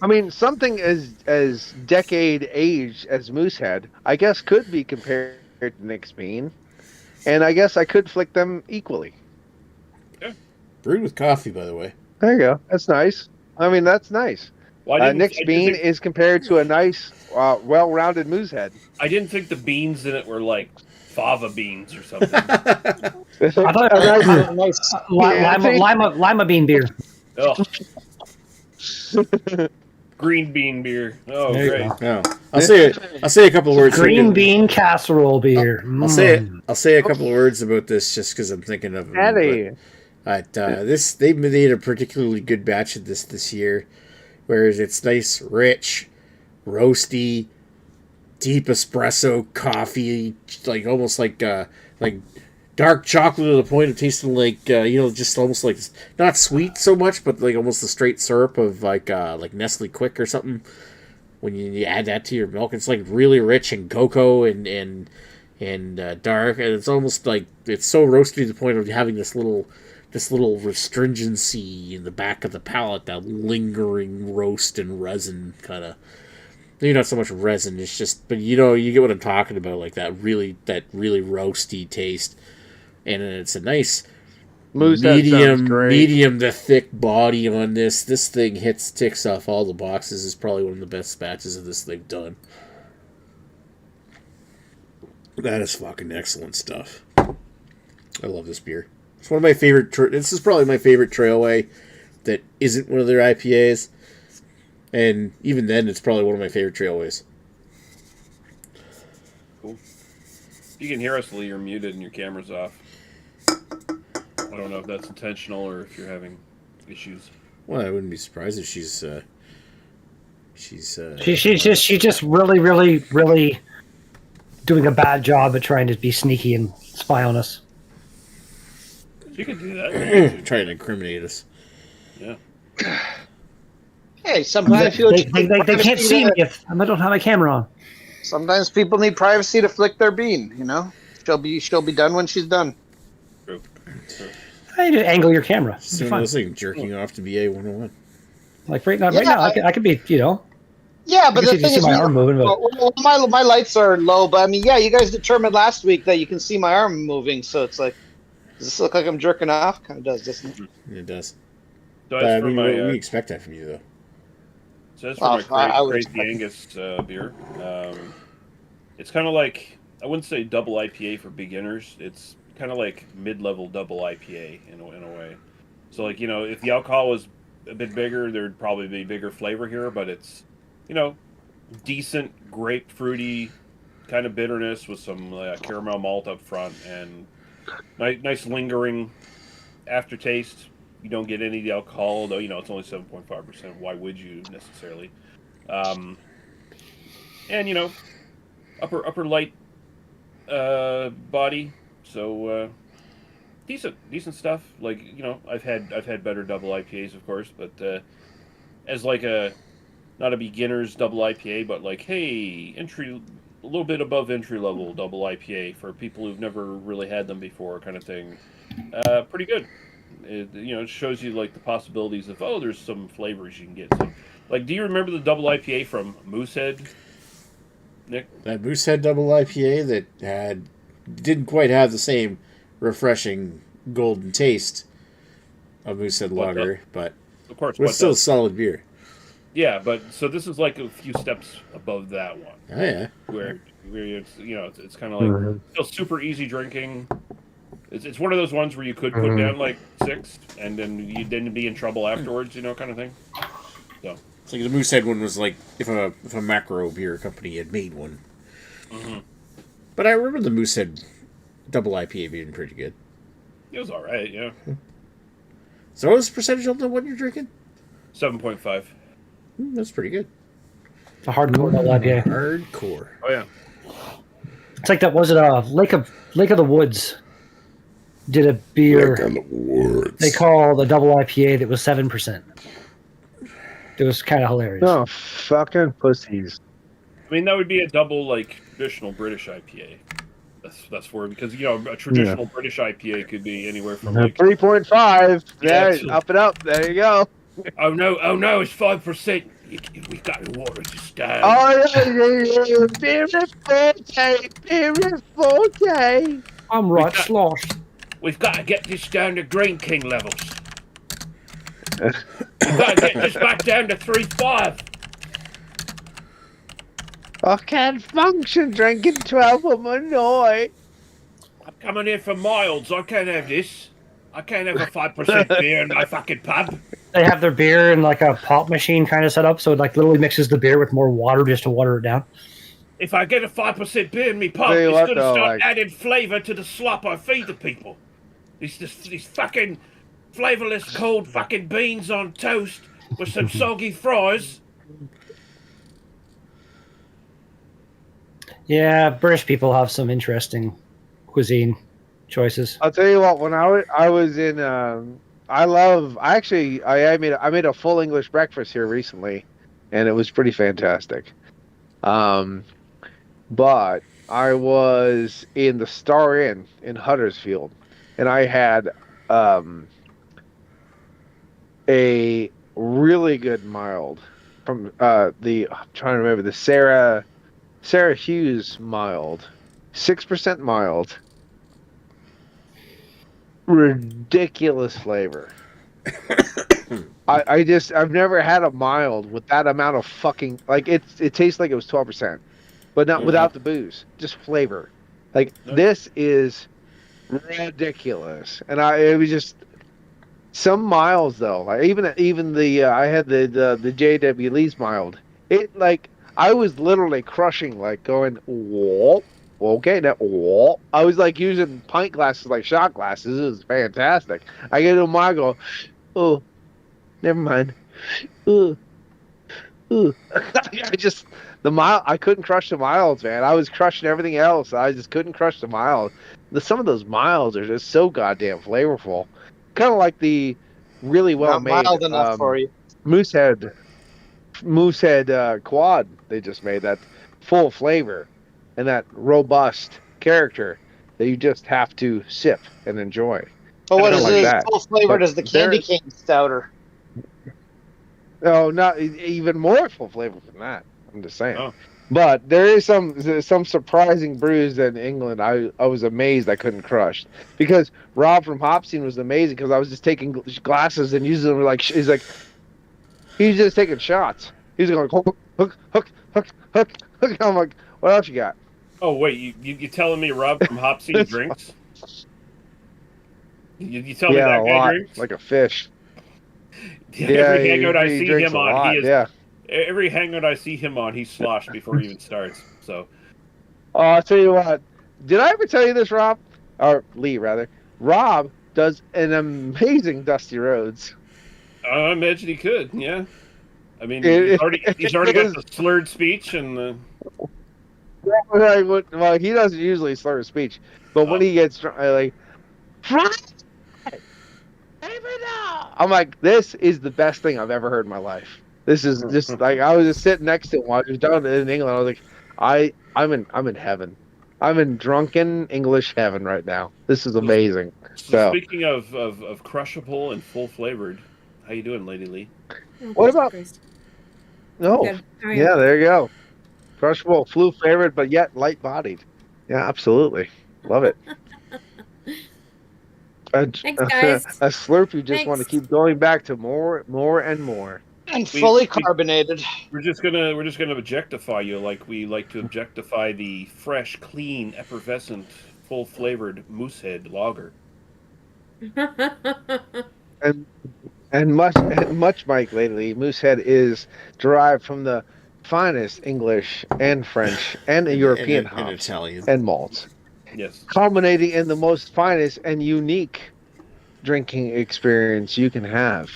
I mean, something as decade age as Moosehead, I guess, could be compared to Nick's bean, and I guess I could flick them equally. Yeah. Brewed with coffee, by the way. There you go. That's nice. I mean, that's nice. Well, Nick's bean is compared to a nice, well-rounded Moosehead. I didn't think the beans in it were like fava beans or something. I thought lima bean beer. Oh. Green bean beer. Oh, great. Oh. I'll say a couple of words. Green bean casserole beer. I'll say a couple of words about this just because I'm thinking of them. But they made a particularly good batch of this year, whereas it's nice, rich, roasty, deep espresso coffee, like almost like dark chocolate to the point of tasting like just almost like not sweet so much, but like almost the straight syrup of like Nestle Quick or something. When you add that to your milk, it's like really rich and cocoa and dark, and it's almost like it's so roasty to the point of having this little restringency in the back of the palate, that lingering roast and resin kind of. Maybe not so much resin, it's just, but you get what I'm talking about, like that really roasty taste. And it's a nice medium to thick body on this. This thing ticks off all the boxes. It's probably one of the best batches of this they've done. That is fucking excellent stuff. I love this beer. It's one of my favorite. This is probably my favorite Trailway that isn't one of their IPAs. And even then, it's probably one of my favorite Trailways. Cool. You can hear us, Lee. You're muted and your camera's off. I don't know if that's intentional or if you're having issues. Well, I wouldn't be surprised if she's she's just really, really, really doing a bad job at trying to be sneaky and spy on us. She could do that. trying to incriminate us. Yeah. Hey, sometimes They can't see me if I don't have my camera on. Sometimes people need privacy to flick their bean. You know, she'll be done when she's done. True. I need to angle your camera. So I was like jerking off to BA 101. Like right now, I could be, Yeah, but the thing see is, my arm moving. But my lights are low. But I mean, yeah, you guys determined last week that you can see my arm moving. So it's like, does this look like I'm jerking off? Kind of does, doesn't it? It does. So But, we expect that from you, though. So as for my Crazy Angus beer, it's kind of like, I wouldn't say double IPA for beginners. It's kind of like mid-level double IPA in a way. So like, if the alcohol was a bit bigger, there'd probably be bigger flavor here, but it's, decent grapefruity kind of bitterness with some caramel malt up front and nice lingering aftertaste. You don't get any of the alcohol, though, it's only 7.5%. Why would you necessarily? And, upper light body. So, decent stuff. Like, I've had better double IPAs, of course, but as like not a beginner's double IPA, but like, hey, a little bit above entry level double IPA for people who've never really had them before, kind of thing. Pretty good. It shows you like the possibilities of there's some flavors you can get. So, like, do you remember the double IPA from Moosehead, Nick? That Moosehead double IPA that didn't quite have the same refreshing golden taste of Moosehead lager, but of course, was still a solid beer. Yeah, but so this is like a few steps above that one. Oh yeah, where it's it's kind of like still super easy drinking. It's one of those ones where you could put down like 6, and then you didn't be in trouble afterwards, kind of thing. So it's like the Moosehead one was like if a macro beer company had made one. Mm-hmm. But I remember the Moosehead double IPA being pretty good. It was all right, yeah. So what was the percentage on the one you're drinking? 7.5. That's pretty good. A hardcore double IPA. Hardcore. Oh yeah. It's like that. Was it Lake of the Woods? Did a beer they call the double IPA that was 7%. It was kind of hilarious. Oh, fucking pussies! I mean, that would be a double like traditional British IPA. That's where, because a traditional British IPA could be anywhere from like 3.5. Yeah, up and up. There you go. Oh no! It's 5%. We've got to water this down. Oh yeah. Beer forte. I'm right sloshed. We've got to get this down to Green King levels. We've got to get this back down to 3.5. I can't function drinking 12 of my night. I'm coming here for milds. I can't have this. I can't have a 5% beer in my fucking pub. They have their beer in like a pop machine kind of set up, so it like literally mixes the beer with more water just to water it down. If I get a 5% beer in me pub, it's going to start adding flavour to the slop I feed the people. These fucking flavourless cold fucking beans on toast with some soggy fries. Yeah, British people have some interesting cuisine choices. I'll tell you what. When I was in, I made a full English breakfast here recently, and it was pretty fantastic. But I was in the Star Inn in Huddersfield, and I had a really good mild from I'm trying to remember, the Sarah Hughes mild, 6% mild. Ridiculous flavor. I've never had a mild with that amount of fucking, like, it tastes like it was 12%, but not without the booze, just flavor. Like, this is ridiculous. And it was just some miles though. Like even the I had the JW Lee's mild. It, like, I was literally crushing, like going, whoa, okay, now I was like using pint glasses like shot glasses. It was fantastic. I get to a mile, I go, oh, never mind. Ugh, ugh. I just the mile. I couldn't crush the miles, man. I was crushing everything else. I just couldn't crush the miles. Some of those miles are just so goddamn flavorful. Kind of like the really well Not made mild enough for you. Moosehead quad they just made, that full flavor and that robust character that you just have to sip and enjoy. But what is like it that. full flavored But as the candy cane stouter? Oh, not even more full flavor than that. I'm just saying. Oh. But there is some surprising brews in England. I was amazed I couldn't crush, because Rob from Hopstein was amazing, because I was just taking glasses and using them like he's just taking shots. He's going hook, hook, hook, hook, hook, hook. I'm like, what else you got? Oh wait, you telling me Rob from Hopstein drinks? You tell me Yeah, that a guy lot, drinks? like a fish. Every hangout I he see drinks him a on, lot, he is. yeah. Every hangout I see him on, he's sloshed before he even starts. So. Oh, I'll tell you what. Did I ever tell you this, Rob? Or Lee, rather. Rob does an amazing Dusty Roads. I imagine he could, yeah. I mean, he's already got the slurred speech and the... Well, he doesn't usually slur his speech, but when he gets like, I'm like, this is the best thing I've ever heard in my life. This is just like, I was just sitting next to him while he was down in England. I was like, I'm in heaven. I'm in drunken English heaven right now. This is amazing. So speaking of crushable and full flavored, how you doing, Lady Lee? what about? No, yeah, there you go. Crushable, flu flavored, but yet light bodied. Yeah, absolutely, love it. Thanks, guys. A slurp you just want to keep going back to more and more. And fully carbonated. We're just gonna objectify you like we like to objectify the fresh, clean, effervescent, full flavored Moosehead lager. and much Mike lately, Moosehead is derived from the finest English and French and European hops and malts. Yes. Culminating in the most finest and unique drinking experience you can have.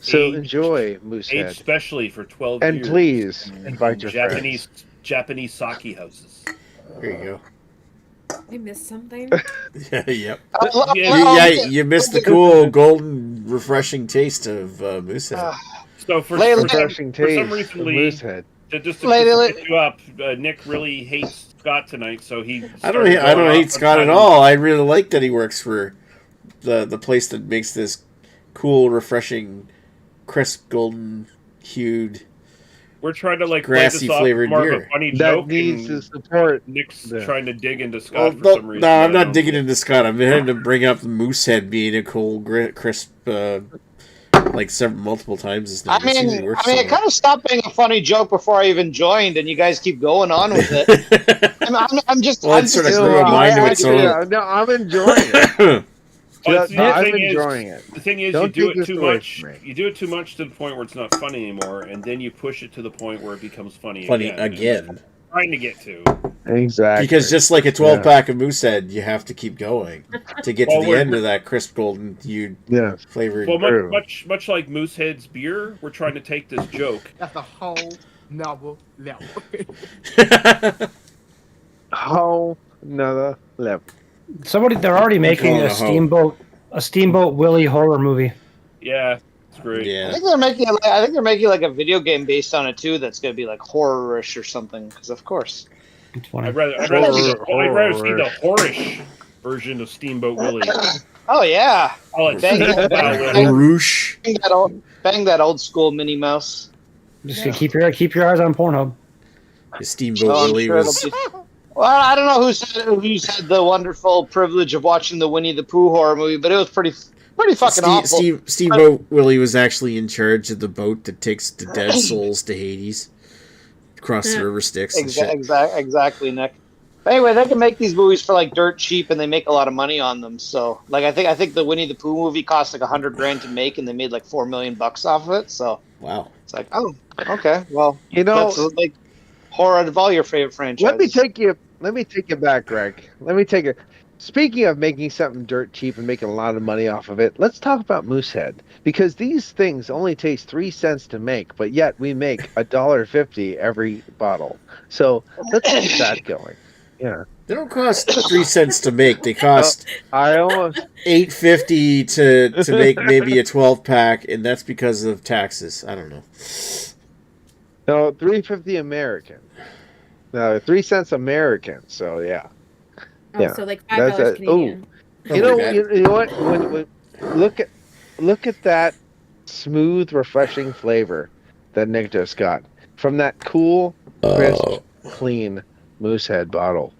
So enjoy Moosehead. Aged specially for 12 and years. And please invite your friends. Japanese sake houses. There you go. I missed something. Yep. You missed the cool, golden, refreshing taste of Moosehead. So for refreshing taste some reason, of Moosehead. Just to pick you up, Nick really hates Scott tonight, so he. I don't hate Scott at all. I really like that he works for the place that makes this cool, refreshing, crisp, golden hued. We're trying to grassy flavored more beer. Of a funny that joke needs to support. Nick's trying to dig into Scott for some reason. No, I'm not digging into Scott. I'm trying to bring up the Moosehead being a cold, crisp, multiple times. I mean, it kind of stopped being a funny joke before I even joined, and you guys keep going on with it. I'm just. Well, it sort of grew a mind of its own. No, I'm enjoying it. I'm enjoying it. The thing is, you do it too much. You do it too much to the point where it's not funny anymore, and then you push it to the point where it becomes funny again. Trying to get to. Exactly. Because just like a 12-pack of Moosehead, you have to keep going to get to the end of that crisp golden hued flavored. Well, much like Moosehead's beer, we're trying to take this joke. That's a whole novel level. Whole another level. They're already making a Steamboat Willie horror movie. Yeah, it's great. Yeah. I think they're making like a video game based on it too. That's gonna be like horror-ish or something. Because of course, I'd rather see the horror-ish version of Steamboat Willie. Oh yeah, bang that old school Minnie Mouse. Just keep your eyes on Pornhub. Steamboat Willie was. Well, I don't know who said the wonderful privilege of watching the Winnie the Pooh horror movie, but it was pretty fucking awful. Steamboat Willie was actually in charge of the boat that takes the dead souls to Hades, across the river Styx. Exactly, Nick. But anyway, they can make these movies for like dirt cheap, and they make a lot of money on them. So, like, I think the Winnie the Pooh movie cost like $100,000 to make, and they made like $4 million off of it. So, wow, it's like, oh, okay, well, that's like horror of all your favorite franchises. Let me take you let me take it back, Greg. Let me take it. Speaking of making something dirt cheap and making a lot of money off of it, let's talk about Moosehead because these things only taste 3 cents to make, but yet we make $1.50 every bottle. So let's keep that going. Yeah. They don't cost 3 cents to make. They Oh, cost I almost $8.50 to make maybe a 12-pack, and that's because of taxes. I don't know. no 3.50 American. No, 3 cents American. So yeah. Oh, Yeah. so like That's $5 a oh. Canadian. You know what? When look at that smooth, refreshing flavor that Nick just got from that cool, crisp, clean Moosehead bottle,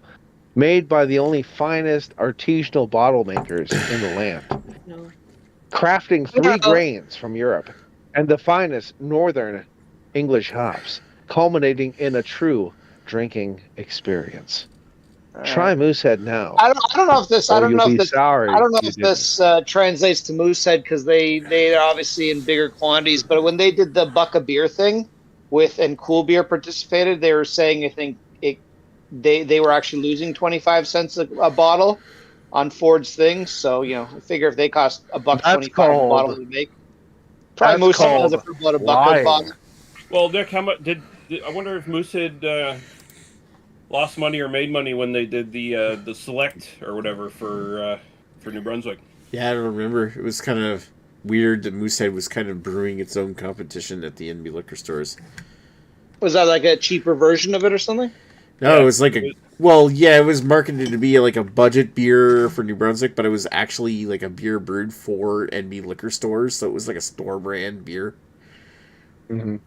made by the only finest artisanal bottle makers in the land, No. crafting three Well, grains from Europe and the finest northern English hops, culminating in a true drinking experience. Try Moosehead now, I don't know if this. I or don't you'll know if be this. I sorry don't know you if didn't. this translates to Moosehead because they are obviously in bigger quantities. But when they did the buck of beer thing with and Cool Beer participated, they were saying I think they were actually losing 25 cents a bottle on Ford's things. So I figure if they cost a buck That's 25 a bottle called to make, probably that's Moosehead does called it for about a buck a lying. bottle. Well, Nick, how much did I wonder if Moose had lost money or made money when they did the select or whatever for New Brunswick? Yeah, I don't remember. It was kind of weird that Moosehead was kind of brewing its own competition at the NB liquor stores. Was that like a cheaper version of it or something? No, Yeah, it was like it was marketed to be like a budget beer for New Brunswick, but it was actually like a beer brewed for NB liquor stores, so it was like a store brand beer. Hmm.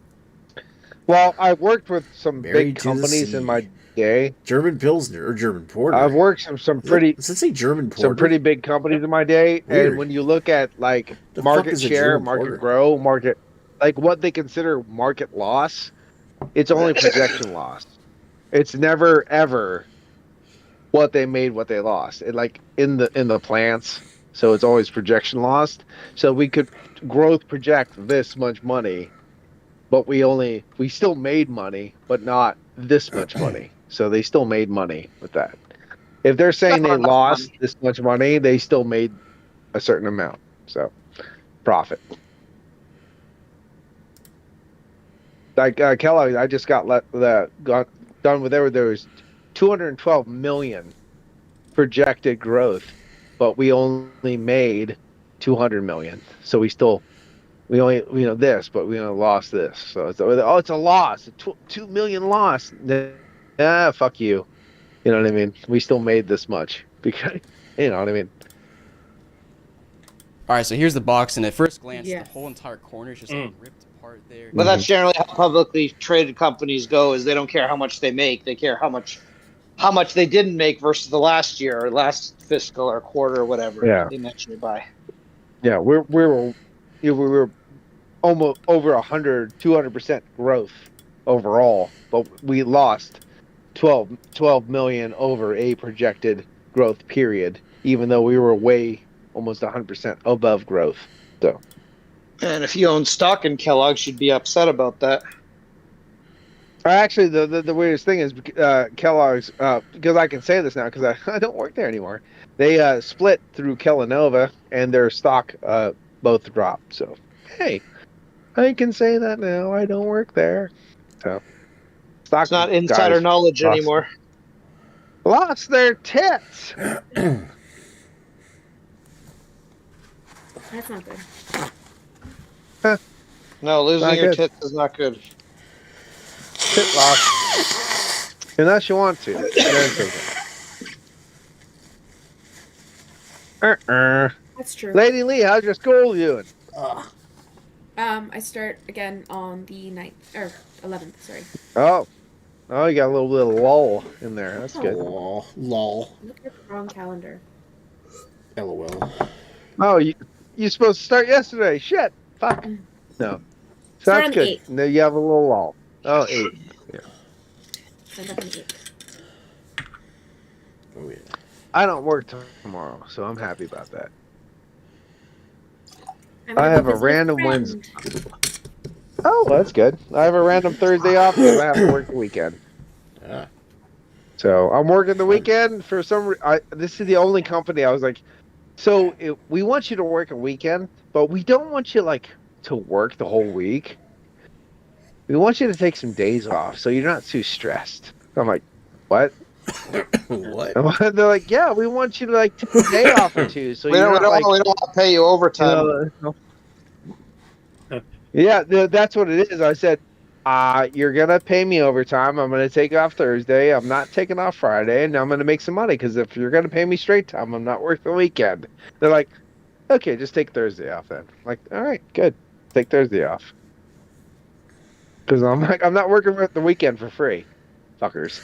Well, I've worked with some big Married to the companies in sea. my day. German Pilsner or German I've Porter. worked Does it say German some Porter? pretty big companies in my day, and Weird. when you look at like The fuck market is a share, German market Porter? grow, market like what they consider market loss, it's only projection loss. It's never ever what they made, what they lost. It like in the plants, so it's always projection lost. So we could growth project this much money, but we still made money, but not this much money. So they still made money with that. If they're saying Not they enough lost money. this much money, they still made a certain amount. So profit. Like Kellogg, I just got done with there was 212 million projected growth, but we only made 200 million. So we only this, but we only lost this. So it's a loss, a 2 million loss. Nah, fuck you. You know what I mean? We still made this much because you know what I mean. All right, so here's the box, and at first glance, Yes. the whole entire corner is just like ripped apart there. But that's generally how publicly traded companies go. Is they don't care how much they make; they care how much they didn't make versus the last year or last fiscal or quarter or whatever Yeah, they mentioned it by. yeah. We were almost over 200% growth overall, but we lost 12 million over a projected growth period, even though we were way almost 100% above growth. So And if you own stock in Kellogg's, you'd be upset about that. actually, the weirdest thing is Kellogg's, because I can say this now because I don't work there anymore. They split through Kellanova, and their stock both dropped. So hey, I can say that now. I don't work there. So stock It's not insider guys knowledge anymore. lost their tits. That's not good. No, losing Not your good. tits is not good. Tit loss. Unless you want to. Then it's okay. That's true. Lady Lee, how's your school doing? I start again on the 9th or 11th. Sorry. Oh, you got a little bit of lull in there. That's good. Oh, lol. Look at the wrong calendar. LOL. Oh, you supposed to start yesterday. Shit. Fuck. No. So Start that's on the good. 8th. No, you have a little lull. Oh, 8. Yeah. Send up on the 8th. Oh yeah. I don't work tomorrow, so I'm happy about that. I'm gonna I go have a visit random friend. Wednesday. Oh, that's good. I have a random Thursday off because I have to work the weekend. Ah. So I'm working the weekend for some. This is the only company I was like, so we want you to work a weekend, but we don't want you like to work the whole week. We want you to take some days off so you're not too stressed. I'm like, what? What? They're like, yeah, we want you to like take a day off or two so We you're don't, we not don't, like, we don't want to pay you overtime. Yeah, that's what it is. I said, you're gonna pay me overtime. I'm gonna take off Thursday. I'm not taking off Friday, and I'm gonna make some money because if you're gonna pay me straight time, I'm not working the weekend. They're like, okay, just take Thursday off then. I'm like, all right, good, take Thursday off. Because I'm like, I'm not working the weekend for free, fuckers.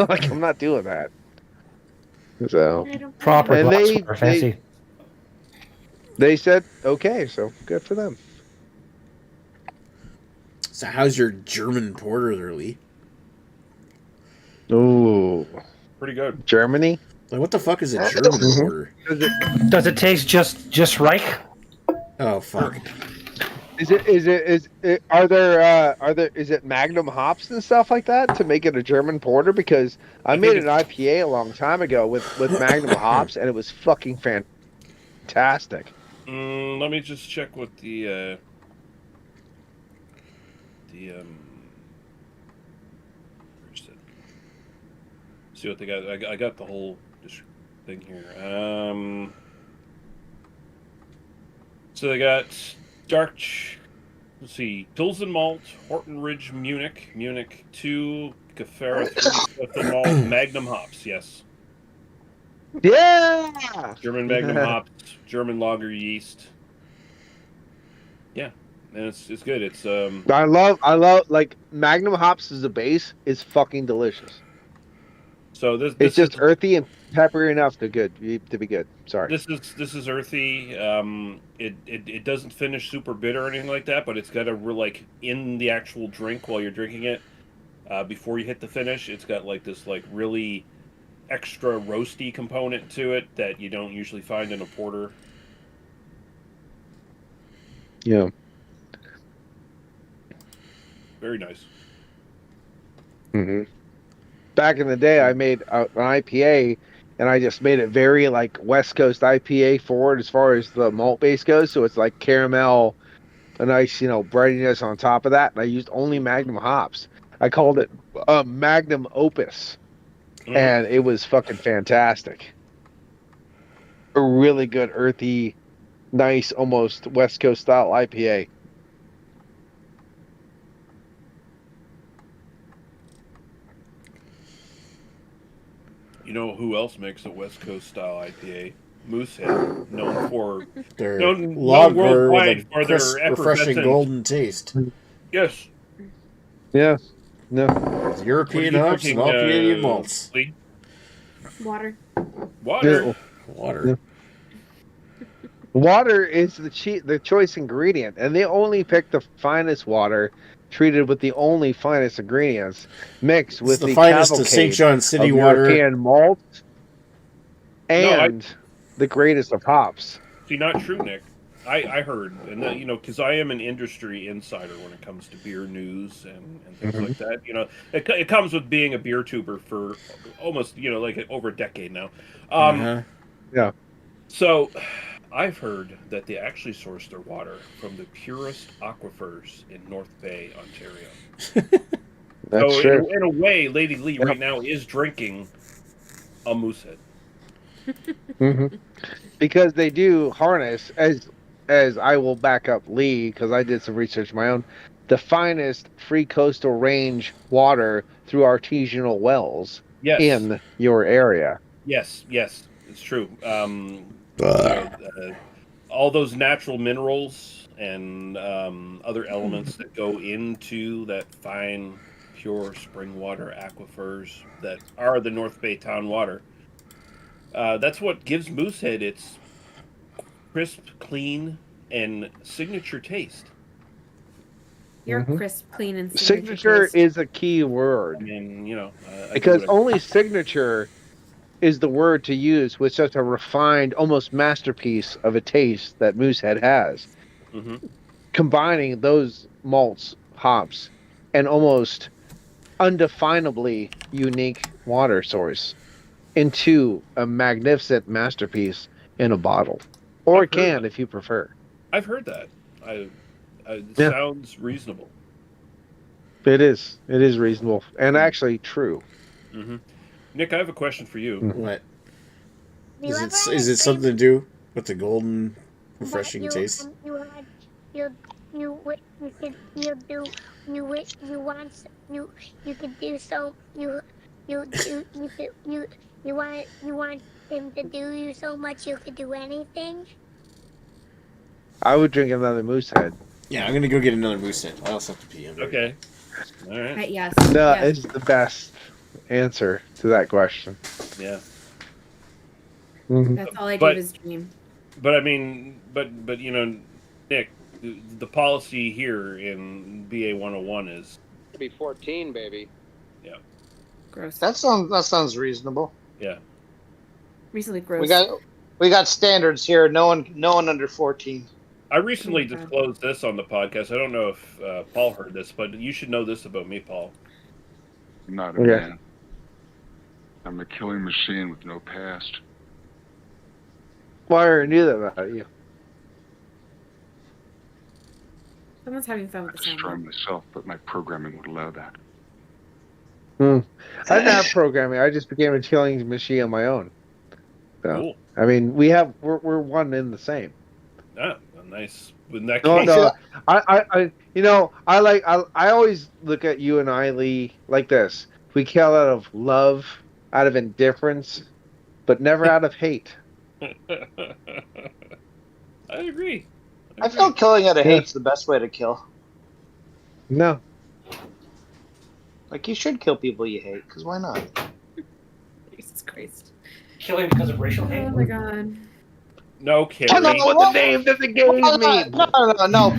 Like I'm not doing that. So Proper and glassware, fancy. they said okay, so good for them. So how's your German porter there, Lee? Ooh, Pretty good. Germany. Like, what the fuck is a German porter? Does it taste just right? Oh fuck. Is it is it Magnum hops and stuff like that to make it a German porter? Because I made an IPA a long time ago with Magnum hops and it was fucking fantastic. Let me just check what the see what they got. I got the whole thing here. So they got dark. Let's see, Pilsen malt, Horton Ridge, Munich 2, Cafera 3, Pilsen malt, Magnum hops. Yes. Yeah. German Magnum hops, German lager yeast. Yeah, and it's good. It's I love like Magnum hops as a base is fucking delicious. So this it's just is, earthy and peppery enough to be good. Sorry. This is earthy. It doesn't finish super bitter or anything like that, but it's got a like in the actual drink while you're drinking it, before you hit the finish, it's got like this like really extra roasty component to it that you don't usually find in a porter. Yeah. Very nice. Mm-hmm. Back in the day, I made an IPA, and I just made it very like West Coast IPA forward as far as the malt base goes. So it's like caramel, a nice breadiness on top of that. And I used only Magnum hops. I called it Magnum Opus, and it was fucking fantastic. A really good earthy, nice, almost West Coast style IPA. You know who else makes a West Coast style IPA? Moosehead, known worldwide for their refreshing golden taste. Yes. Yeah. No. European hops and all Canadian malts. Water. Water. Yeah. Water is the choice ingredient, and they only pick the finest water, treated with the only finest ingredients, mixed with the finest of St. John City water, European malt, and the greatest of hops. See, not true, Nick. I heard, and because I am an industry insider when it comes to beer news and things like that. It comes with being a beer tuber for almost like over a decade now. Yeah. So, I've heard that they actually source their water from the purest aquifers in North Bay, Ontario. That's true. In a way, Lady Lee right now is drinking a Moosehead. Because they do harness, as I will back up Lee, because I did some research of my own, the finest free coastal range water through artisanal wells in your area. Yes, it's true. All those natural minerals and other elements that go into that fine, pure spring water aquifers that are the North Bay town water. That's what gives Moosehead its crisp, clean, and signature taste. Your crisp, clean, and signature taste is a key word. I mean, because only signature is the word to use with such a refined, almost masterpiece of a taste that Moosehead has. Combining those malts, hops, and almost undefinably unique water source into a magnificent masterpiece in a bottle, or a can if you prefer. I've heard that. It Yeah. sounds reasonable. It is. It is reasonable and actually true. Mm-hmm. Nick, I have a question for you. What? Is it something to do with the golden, refreshing taste? You could do so you want him to do you so much you could do anything. I would drink another moose head. Yeah, I'm gonna go get another moose head. I also have to pee. Okay. All right. Yes. No, yes. it's the best answer to that question. Yeah. Mm-hmm. That's all I do is dream. But I mean, but Nick, the policy here in BA 101 is To be 14, baby. Yeah. Gross. That sounds reasonable. Yeah. Recently gross. We got standards here. No one under 14. I recently disclosed this on the podcast. I don't know if Paul heard this, but you should know this about me, Paul. I'm not a man. I'm a killing machine with no past. Well, I already knew that about you. Someone's having fun with I the sound. destroy myself, but my programming would allow that. I didn't have programming. I just became a killing machine on my own. So, Cool. I mean, we're one in the same. Ah, nice. In that No, case, no. I always look at you and I, Lee, like this. We kill out of love, out of indifference, but never out of hate. I agree. I feel killing out of hate's the best way to kill. No. Like, you should kill people you hate, because why not? Jesus Christ. Killing because of racial hate? Oh my god. No, Carrie. Come on with the name that the game means. No.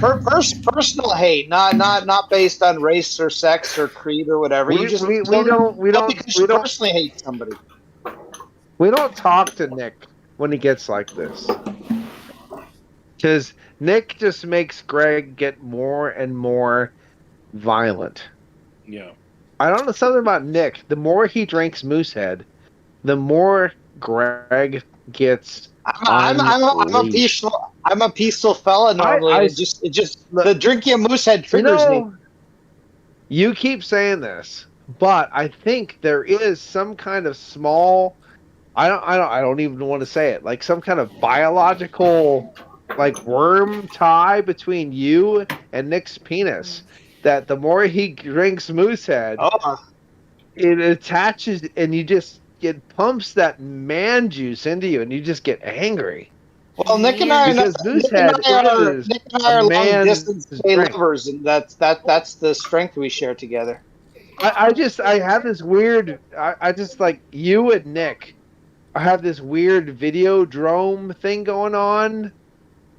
Personal hate, not based on race or sex or creed or whatever. We don't personally hate somebody. We don't talk to Nick when he gets like this, because Nick just makes Greg get more and more violent. Yeah. I don't know, something about Nick. The more he drinks Moosehead, the more Greg gets. I'm a peaceful fella normally. The drinking of Moosehead triggers me. You keep saying this, but I think there is some kind of small. I don't even want to say it. Like some kind of biological, like worm tie between you and Nick's penis. That the more he drinks Moosehead, it attaches, and it pumps that man juice into you, and you just get angry. Well, Nick and I are long distance lovers, and that's the strength we share together. I have this weird. I just like you and Nick. I have this weird videodrome thing going on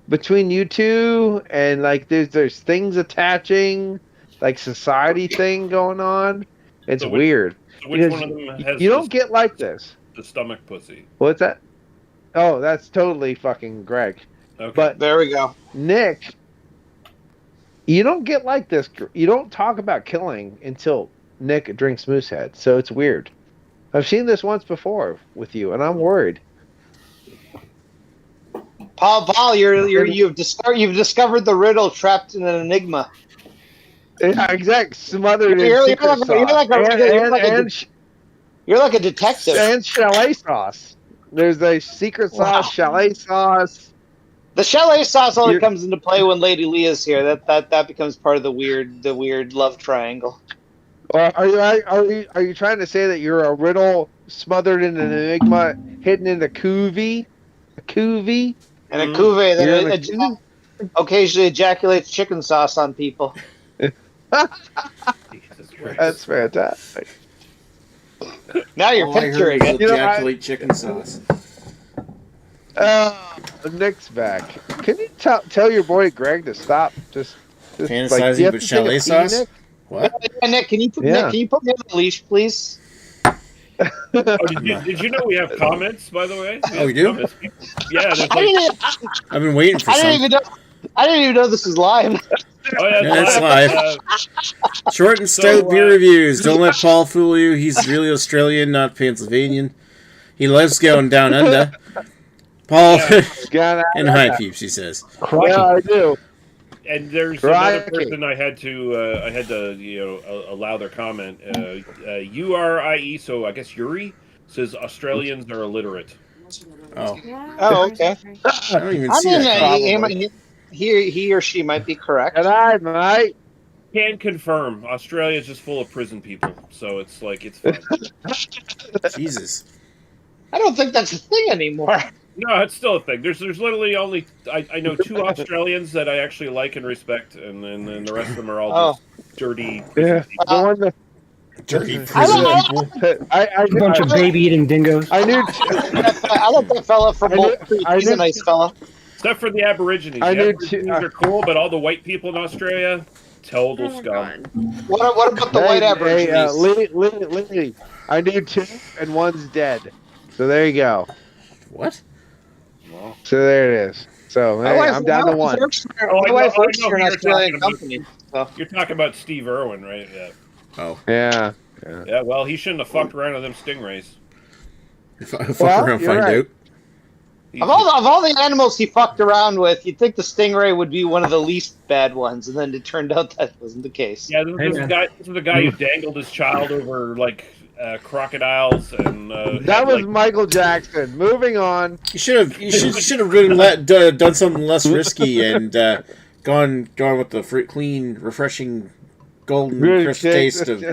between you two, and like there's things attaching, like society thing going on. It's weird. So which one of them has you don't get like this. The stomach pussy. What's that? Oh, that's totally fucking Greg. Okay. But there we go. Nick, you don't get like this. You don't talk about killing until Nick drinks Moosehead. So it's weird. I've seen this once before with you, and I'm worried. Paul, you've discovered the riddle trapped in an enigma. Yeah, exactly. Smothered in secret sauce. You're like a detective. And chalet sauce. There's a secret sauce, chalet sauce. The chalet sauce only comes into play when Lady Leah's here. That becomes part of the weird love triangle. Are you trying to say that you're a riddle smothered in an enigma, hidden in a cuvee? A cuvee? And a cuvee that occasionally ejaculates chicken sauce on people. That's fantastic. Now you're picturing it. Ejaculate chicken sauce. Nick's back. Can you tell your boy Greg to stop just fantasizing with chalet sauce? Nick? What? Nick, can you put me on the leash, please? Did you know we have comments, by the way? Oh, we do? Yeah. I've been waiting for some. I didn't even know this was live. Oh yeah, It's live. Short and stout beer reviews. Don't let Paul fool you. He's really Australian, not Pennsylvanian. He loves going down under. Paul and hi peeps, he says. Yeah, I do. And there's another person I had to allow their comment. URIE, so I guess Yuri says Australians are illiterate. Oh. Oh, okay. I don't even see that. He or she might be correct. Good night, mate. Can confirm. Australia is just full of prison people, so it's like it's fun. Jesus. I don't think that's a thing anymore. No, it's still a thing. There's literally only I know 2 Australians that I actually like and respect, and then the rest of them are all just dirty prison people. Dirty prison people. A bunch of baby-eating dingoes. I like that fella from Bolt Creek. He's a nice fella. Except for the Aborigines. The Aborigines are cool, but all the white people in Australia, total scum. What about the white Aborigines? Lily, I knew 2 and one's dead. So there you go. What? So there it is. So hey, I'm down to 1. My wife works for an Australian company. So. You're talking about Steve Irwin, right? Yeah. Oh. Yeah. Yeah, well, he shouldn't have fucked around with them stingrays. Fuck around, find out. Of all the animals he fucked around with, you'd think the stingray would be one of the least bad ones, and then it turned out that wasn't the case. Yeah, this is the guy who dangled his child over crocodiles and. That was Michael Jackson. Moving on. You should have really done something less risky and gone with the clean, refreshing, golden, crisp taste of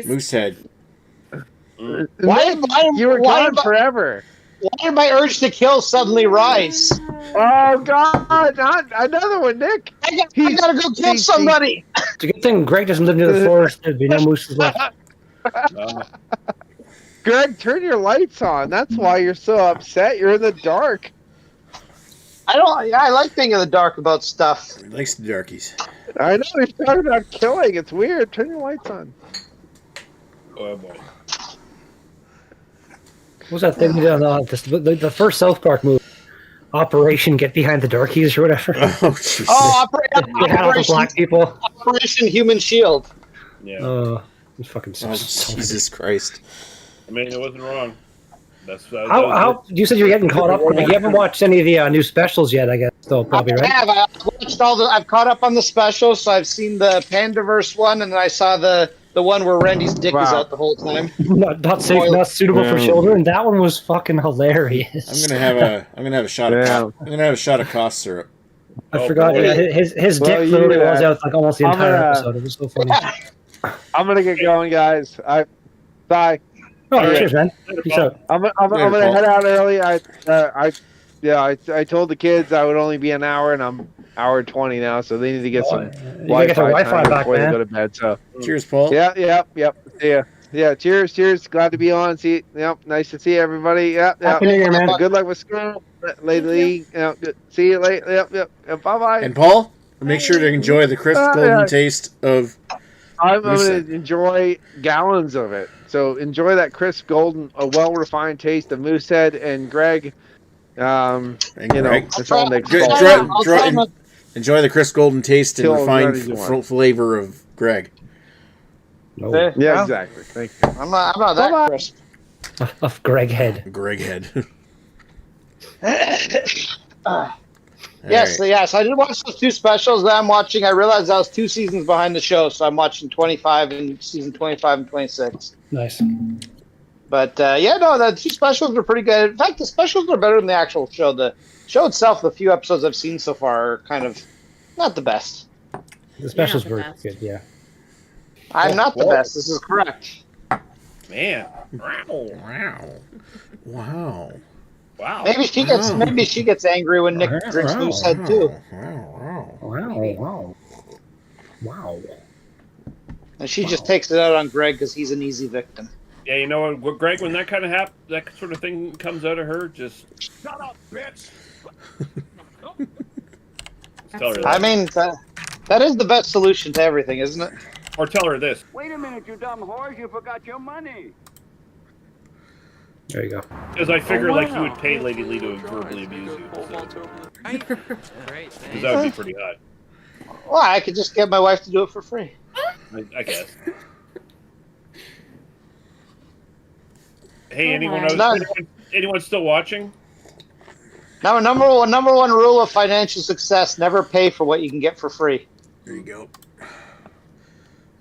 Moosehead. You were gone forever. Why did my urge to kill suddenly rise? Oh God! Not another one, Nick. I gotta go kill somebody. It's a good thing Greg doesn't live near the forest. There'd be no mooses left. Greg, turn your lights on. That's why you're so upset. You're in the dark. I like being in the dark about stuff. He likes the darkies. I know he's talking about killing. It's weird. Turn your lights on. Oh boy. What was that thing we did on the first South Park movie? Operation Get Behind the Dorkies or whatever. Oh, Jesus. Operation Black people. Operation Human Shield. Yeah. It's fucking Jesus Christ. I mean, it wasn't wrong. How you said you're getting caught up? You haven't watched any of the new specials yet, I guess. Though probably right. I've watched I've caught up on the specials, so I've seen the Pandaverse one, and then I saw the one where Randy's dick is out the whole time. Not safe, not suitable for children. That one was fucking hilarious. I'm gonna have a shot of cough syrup. I forgot. Yeah, his dick literally was out like almost the entire episode. It was so funny. I'm gonna get going, guys. Bye. Oh, cheers, man. Peace out. I'm gonna head out early. I told the kids I would only be an hour, and I'm hour 20 now, so they need to get some Wi-Fi time back, before man. they go to bed. So cheers, Paul. Yep. See ya. Yeah, cheers. Glad to be on. Nice to see everybody. Happy New Year, man. Good luck with school lately. See you later. Yep. Bye. And Paul, make sure to enjoy the crisp golden taste of. I'm going to enjoy gallons of it. So enjoy that crisp, golden, well-refined taste of Moosehead. And Greg, it's all Nick's fault. Enjoy the crisp, golden taste and refined flavor of Greg. No. Yeah, exactly. Thank you. I'm not that crisp. Of Greg Head. Yes. I did watch those 2 specials that I'm watching. I realized I was 2 seasons behind the show, so I'm watching 25 and season 25 and 26. Nice. But the 2 specials are pretty good. In fact, the specials are better than the actual show. The show itself, the few episodes I've seen so far, are kind of not the best. The specials were good, yeah. I'm not the best. This is correct. Man. Wow. Maybe she gets angry when Nick drinks Moosehead too. Wow. And she just takes it out on Greg because he's an easy victim. Yeah, you know what, Greg? When that kind of that sort of thing comes out of her, just shut up, bitch. Tell her that. I mean, that is the best solution to everything, isn't it? Or tell her this. Wait a minute, you dumb whore! You forgot your money. There you go. Because I figure like you would pay Lady Lee to verbally abuse you. Because that would be pretty hot. Well, I could just get my wife to do it for free. I guess. Hey, anyone still watching? Now, number one rule of financial success: never pay for what you can get for free. There you go.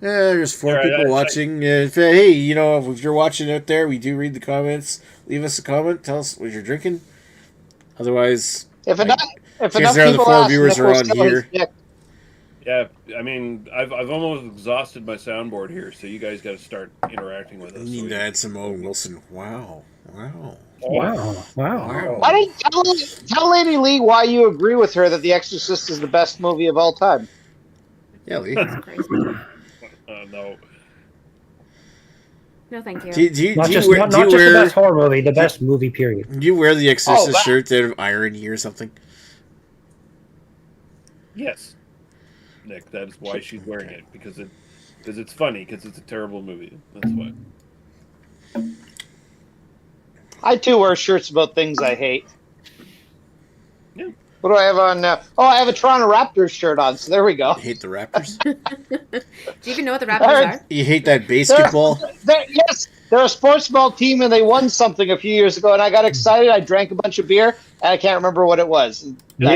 Yeah, there's 4 people watching. Hey, you know, if you're watching out there, we do read the comments. Leave us a comment. Tell us what you're drinking. Otherwise, if like, enough the people 4 ask, viewers are on here. Yeah, I mean, I've almost exhausted my soundboard here, so you guys got to start interacting with us. We need to add some Owen Wilson. Wow. Wow. Why don't you tell Lady Lee why you agree with her that The Exorcist is the best movie of all time? Yeah, Lee. No. No, thank you. Not just the best horror movie, the best movie, period. Do you wear the Exorcist shirt out of irony or something? Yes. Nick, that is why she's wearing it, because it's funny, because it's a terrible movie. That's why. I too wear shirts about things I hate. Yeah. What do I have on now? Oh, I have a Toronto Raptors shirt on, so there we go. You hate the Raptors? Do you even know what the Raptors are? You hate that basketball? Yes, they're a sports ball team, and they won something a few years ago, and I got excited. I drank a bunch of beer, and I can't remember what it was. You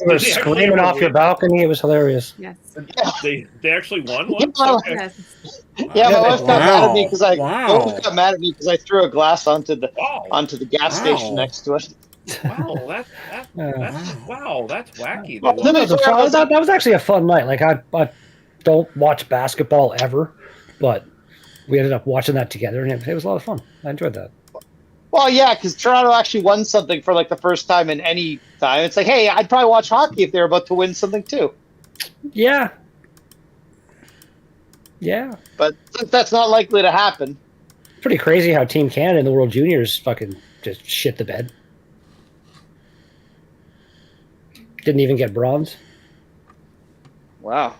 were screaming off your balcony. It was hilarious. Yes. They actually won one? Yeah, my wife got mad at me because got mad at me because I threw a glass onto the gas station next to it. Wow, that's wacky. That was actually a fun night. Like I don't watch basketball ever, but we ended up watching that together, and it was a lot of fun. I enjoyed that. Well, yeah, because Toronto actually won something for like the first time in any time. It's like, hey, I'd probably watch hockey if they were about to win something too. Yeah. Yeah. But that's not likely to happen. Pretty crazy how Team Canada in the World Juniors fucking just shit the bed. Didn't even get bronze. Wow.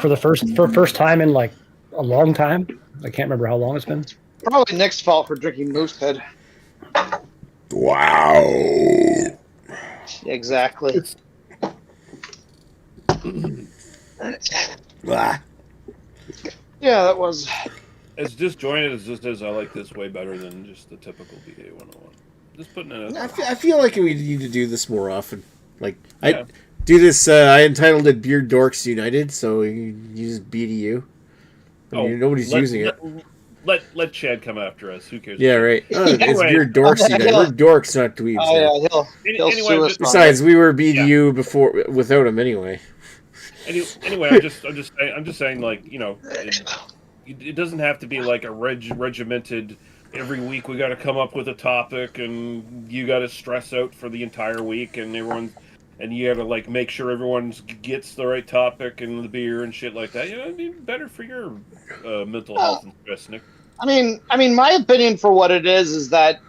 For the first time in like a long time. I can't remember how long it's been. Probably Nick's fault for drinking Moosehead. Wow. Exactly. Yeah, that was. As disjointed as I like this way better than just the typical BA 101. Just putting it out. I feel like we need to do this more often. Like I do this. I entitled it "Beer Dorks United," so you use BDU. Nobody's using it. Let Chad come after us. Who cares? Yeah, right. It's Beer Dorks United. We're dorks, not dweebs. Oh yeah, he'll Besides, we were BDU before without him anyway. Anyway, I'm just saying, like, you know, it doesn't have to be like a regimented. Every week we got to come up with a topic, and you got to stress out for the entire week, and you got to like make sure everyone gets the right topic and the beer and shit like that. You know, it'd be better for your mental health and stress, Nick. I mean, my opinion for what it is that,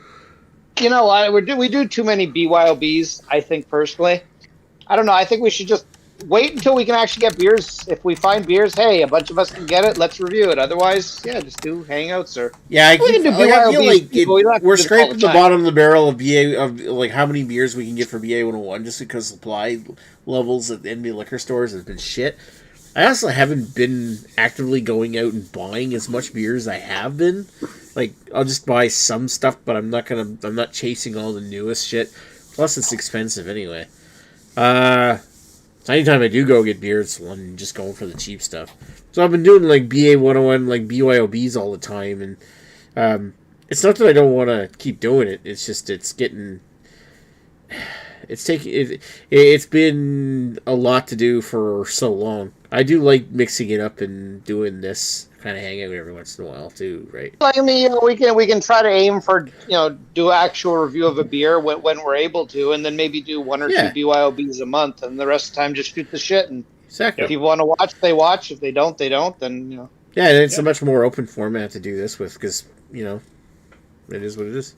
you know, we do too many BYOBs. I think personally, I don't know. I think we should just wait until we can actually get beers. If we find beers, hey, a bunch of us can get it. Let's review it. Otherwise, yeah, just do hangouts or I feel like we're scraping the bottom of the barrel of BA of like how many beers we can get for BA 101 just because supply levels at the NB liquor stores has been shit. I also haven't been actively going out and buying as much beer as I have been. Like I'll just buy some stuff, but I'm not chasing all the newest shit. Plus, it's expensive anyway. So anytime I do go get beer, it's just going for the cheap stuff. So I've been doing like BA 101, like BYOBs all the time, and it's not that I don't want to keep doing it. It's just it's been a lot to do for so long. I do like mixing it up and doing this kind of hangout every once in a while too, right? I mean, you know, we can try to aim for, you know, do actual review of a beer when we're able to, and then maybe do one or two BYOBs a month, and the rest of the time just shoot the shit. And exactly. If people want to watch, they watch. If they don't, they don't. Then you know. Yeah, and it's a much more open format to do this with because you know, it is what it is.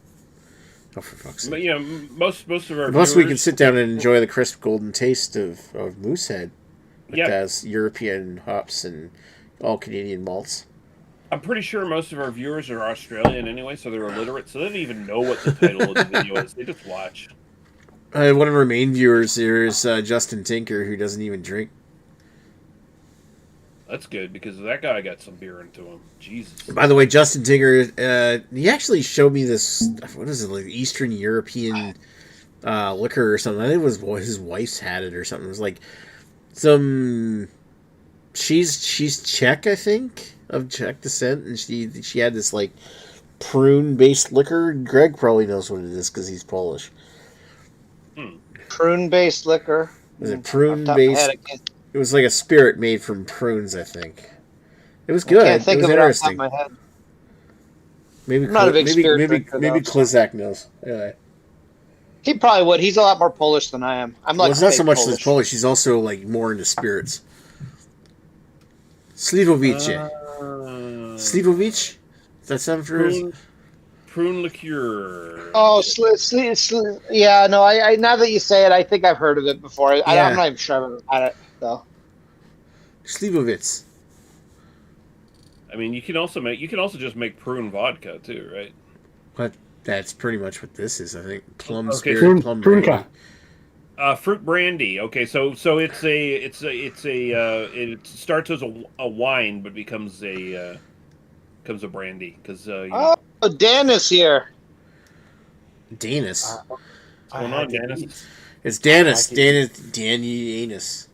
Oh, for fuck's sake! But you know, most of our plus we can sit down and enjoy the crisp golden taste of Moosehead. It Yep. has European hops and all Canadian malts. I'm pretty sure most of our viewers are Australian anyway, so they're illiterate, so they don't even know what the title of the video is. They just watch. One of our main viewers here is Justin Tinker, who doesn't even drink. That's good, because that guy got some beer into him. Jesus. By the way, Justin Tinker, he actually showed me this, what is it, like Eastern European liquor or something. I think it was his wife's had it or something. It was like some... She's Czech, I think, of Czech descent, and she had this, like, prune-based liquor. Greg probably knows what it is, because he's Polish. Prune-based liquor. Was it prune-based? It was like a spirit made from prunes, I think. It was good. I can't think it was of interesting. it off my head. Maybe I'm not a big spirit drinker, maybe though. Klizak knows. Yeah. He probably would. He's a lot more Polish than I am. I'm like Well, it's not so much Polish. as Polish. He's also like more into spirits. Slivovice. Slivovice? Does that sound familiar? Prune liqueur. Oh, yeah, no, I now that you say it, I think I've heard of it before. Yeah. I'm not even sure I've ever had it, though. Slivovitz. I mean, you can also just make prune vodka too, right? But that's pretty much what this is, I think. Plum Okay, spirit, plum brandy. Fruit brandy. Okay, so it starts as a wine, but becomes a brandy because. Oh, Dan is here. Danis. What's going on, Danis? It's Danis. Danis.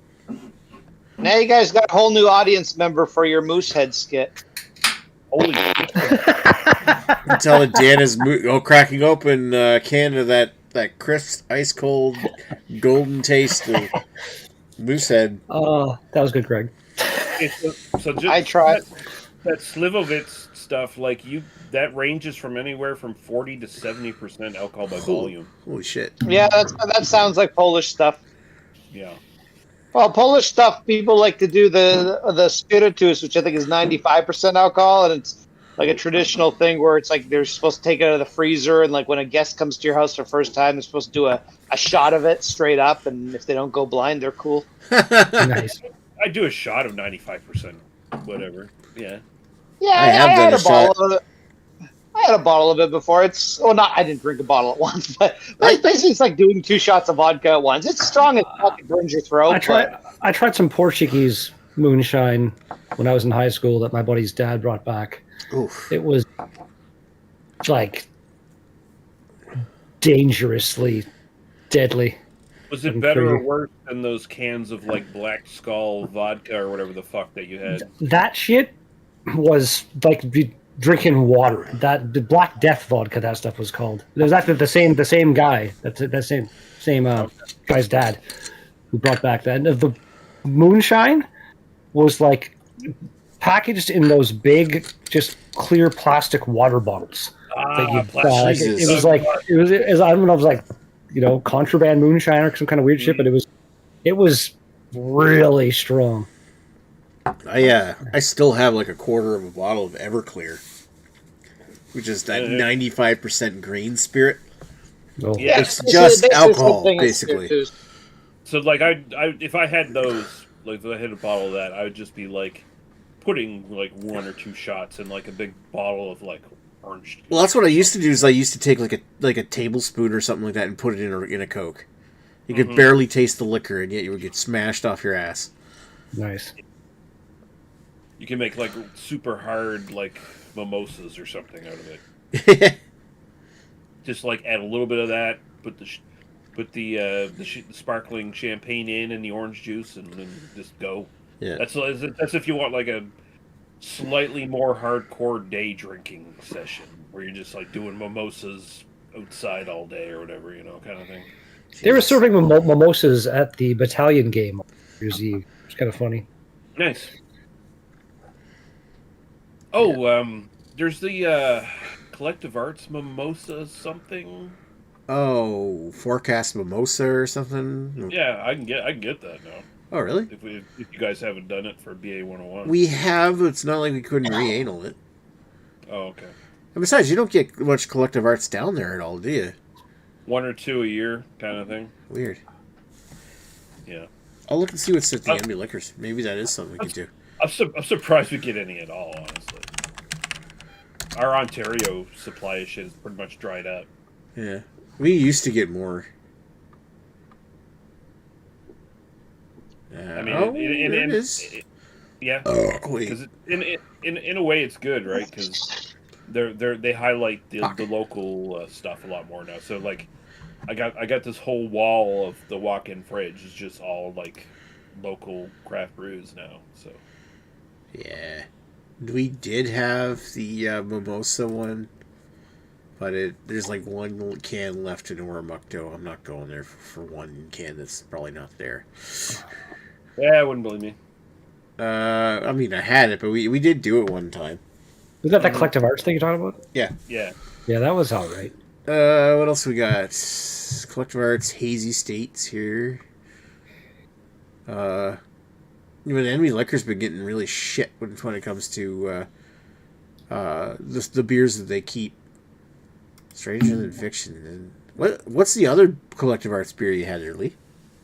Now you guys got a whole new audience member for your Moosehead skit. Holy! You tell that Dan is cracking open a can of that crisp, ice cold, golden taste of Moosehead. Oh, that was good, Greg. Okay, so just, I tried. That Slivovitz stuff, that ranges from anywhere from 40 to 70% alcohol by volume. Holy shit! Yeah, that sounds like Polish stuff. Yeah. Well, Polish stuff, people like to do the spiritus, which I think is 95% alcohol, and it's like a traditional thing where it's like they're supposed to take it out of the freezer, and like when a guest comes to your house for the first time, they're supposed to do a shot of it straight up, and if they don't go blind, they're cool. Nice. I do a shot of 95%, whatever. Yeah. Yeah, I had a bottle of it. I had a bottle of it before. I didn't drink a bottle at once, but basically it's like doing 2 shots of vodka at once. It's strong as fuck, it burns your throat. I tried some Portuguese moonshine when I was in high school that my buddy's dad brought back. Oof. It was like dangerously deadly. Was it better or worse than those cans of like Black Skull vodka or whatever the fuck that you had? That shit was like drinking water. The Black Death vodka, that stuff was called. It was actually the same guy. That same guy's dad who brought back that. And the moonshine was like packaged in those big, just clear plastic water bottles. That you buy. It was like it was I don't know. It was like contraband moonshine or some kind of weird shit, but it was really strong. I still have like a quarter of a bottle of Everclear, which is that 95% green spirit. Oh. Yeah, it's just alcohol, basically. So like if I had those, like if I had a bottle of that, I would just be like putting like 1 or 2 shots in like a big bottle of like orange juice. Well, that's what I used to do. Is I used to take like a tablespoon or something like that and put it in a Coke. You could barely taste the liquor, and yet you would get smashed off your ass. Nice. You can make like super hard like mimosas or something out of it. Just like add a little bit of that, put the sparkling champagne in and the orange juice, and then just go. Yeah. That's if you want like a slightly more hardcore day drinking session where you're just like doing mimosas outside all day or whatever, kind of thing. They were serving mimosas at the battalion game on New Year's Eve. It's kind of funny. Nice. Oh, there's the Collective Arts Mimosa something. Oh, Forecast Mimosa or something? Yeah, I can get that now. Oh, really? If you guys haven't done it for BA 101. We have. It's not like we couldn't re-anal it. Oh, okay. And besides, you don't get much Collective Arts down there at all, do you? 1 or 2 a year kind of thing. Weird. Yeah. I'll look and see what's at the Enemy Liquors. Maybe that is something we could do. I'm surprised we get any at all, honestly. our Ontario supply of shit is pretty much dried up. Yeah, we used to get more. I mean, it is. Yeah, because in a way it's good, right? Because they highlight the local stuff a lot more now. So like, I got this whole wall of the walk-in fridge is just all like local craft brews now. So yeah, we did have the mimosa one, but there's like one can left in Oromocto. I'm not going there for one can that's probably not there. Yeah, I wouldn't believe me. I mean, I had it, but we did do it one time. Was that the collective arts thing you're talking about? Yeah. Yeah. Yeah, that was all right. What else we got? Collective Arts, Hazy States here. Even Enemy Liquor's been getting really shit when it comes to the beers that they keep. Stranger Than Fiction. And what's the other Collective Arts beer you had there, Lee?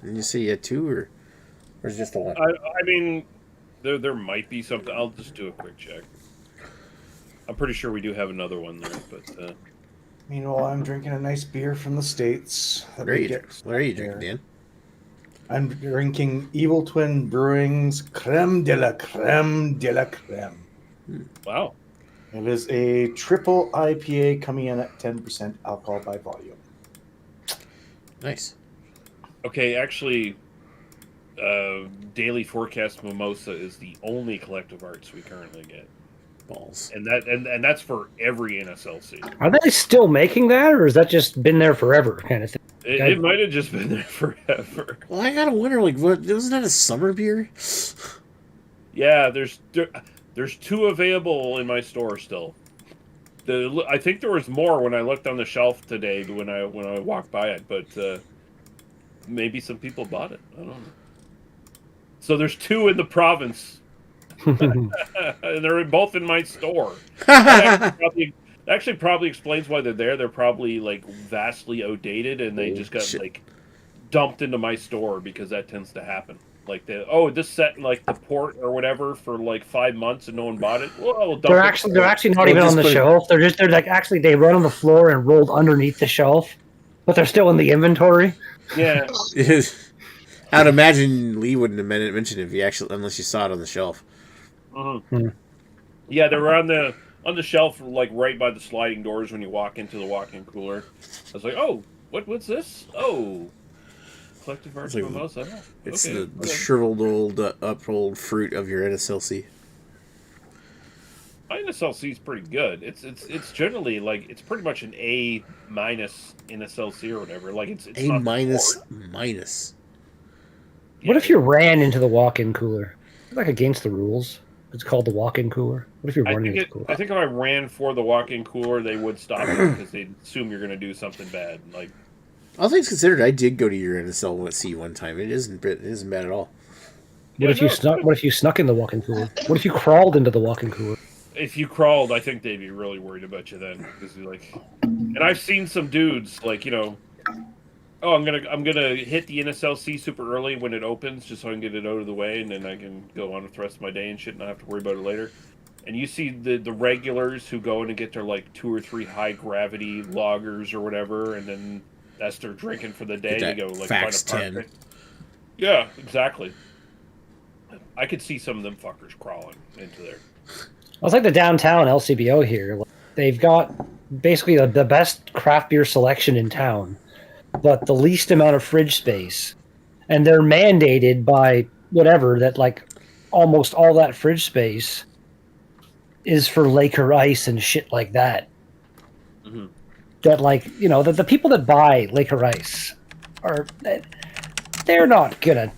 Didn't you say you had two, or is it just the one? I mean, there might be something. I'll just do a quick check. I'm pretty sure we do have another one there, but. Meanwhile, I'm drinking a nice beer from the States. What are you drinking, Dan? I'm drinking Evil Twin Brewing's Creme de la Creme de la Creme. Wow. It is a triple IPA coming in at 10% alcohol by volume. Nice. Okay, actually, Daily Forecast Mimosa is the only Collective Arts we currently get. Balls. And that's for every NSLC. Are they still making that, or has that just been there forever, kind of thing? It might have just been there forever. Well, I gotta wonder, like, wasn't that a summer beer? Yeah, there's two available in my store still. I think there was more when I looked on the shelf today when I walked by it, but maybe some people bought it. I don't know. So there's two in the province. They're both in my store. That actually probably explains why they're there. They're probably like vastly outdated, and they just got like dumped into my store because that tends to happen. Like this set in like the port or whatever for like 5 months and no one bought it. Well, they're actually not even on the shelf. They're like actually they run on the floor and rolled underneath the shelf, but they're still in the inventory. Yeah. I'd imagine Lee wouldn't have mentioned it unless you saw it on the shelf. Mm-hmm. Yeah, they were on the shelf, like right by the sliding doors when you walk into the walk-in cooler. I was like, "Oh, what's this? Oh, Collective Arts Mimosa." It's the shriveled old fruit of your NSLC. My NSLC is pretty good. It's generally like it's pretty much an A- NSLC or whatever. Like it's A minus. What if you ran into the walk-in cooler? It's like against the rules. It's called the walk-in cooler. What if you're running into the cooler? I think if I ran for the walk-in cooler, they would stop it because they'd assume you're going to do something bad. Like, all things considered, I did go to your NSLC one time. It isn't bad at all. What if you snuck in the walk-in cooler? What if you crawled into the walk-in cooler? If you crawled, I think they'd be really worried about you then because you're like. And I've seen some dudes like oh, I'm gonna hit the NSLC super early when it opens, just so I can get it out of the way, and then I can go on with the rest of my day and shit, and not have to worry about it later. And you see the regulars who go in and get their like 2 or 3 high gravity lagers or whatever, and then that's their drinking for the day. They go like Fax find a 10. Yeah, exactly. I could see some of them fuckers crawling into there. It's like the downtown LCBO here. They've got basically the best craft beer selection in town, but the least amount of fridge space. And they're mandated by whatever that like almost all that fridge space is for Laker Ice and shit like that. Mm-hmm. That like, the people that buy Laker Ice they're not gonna.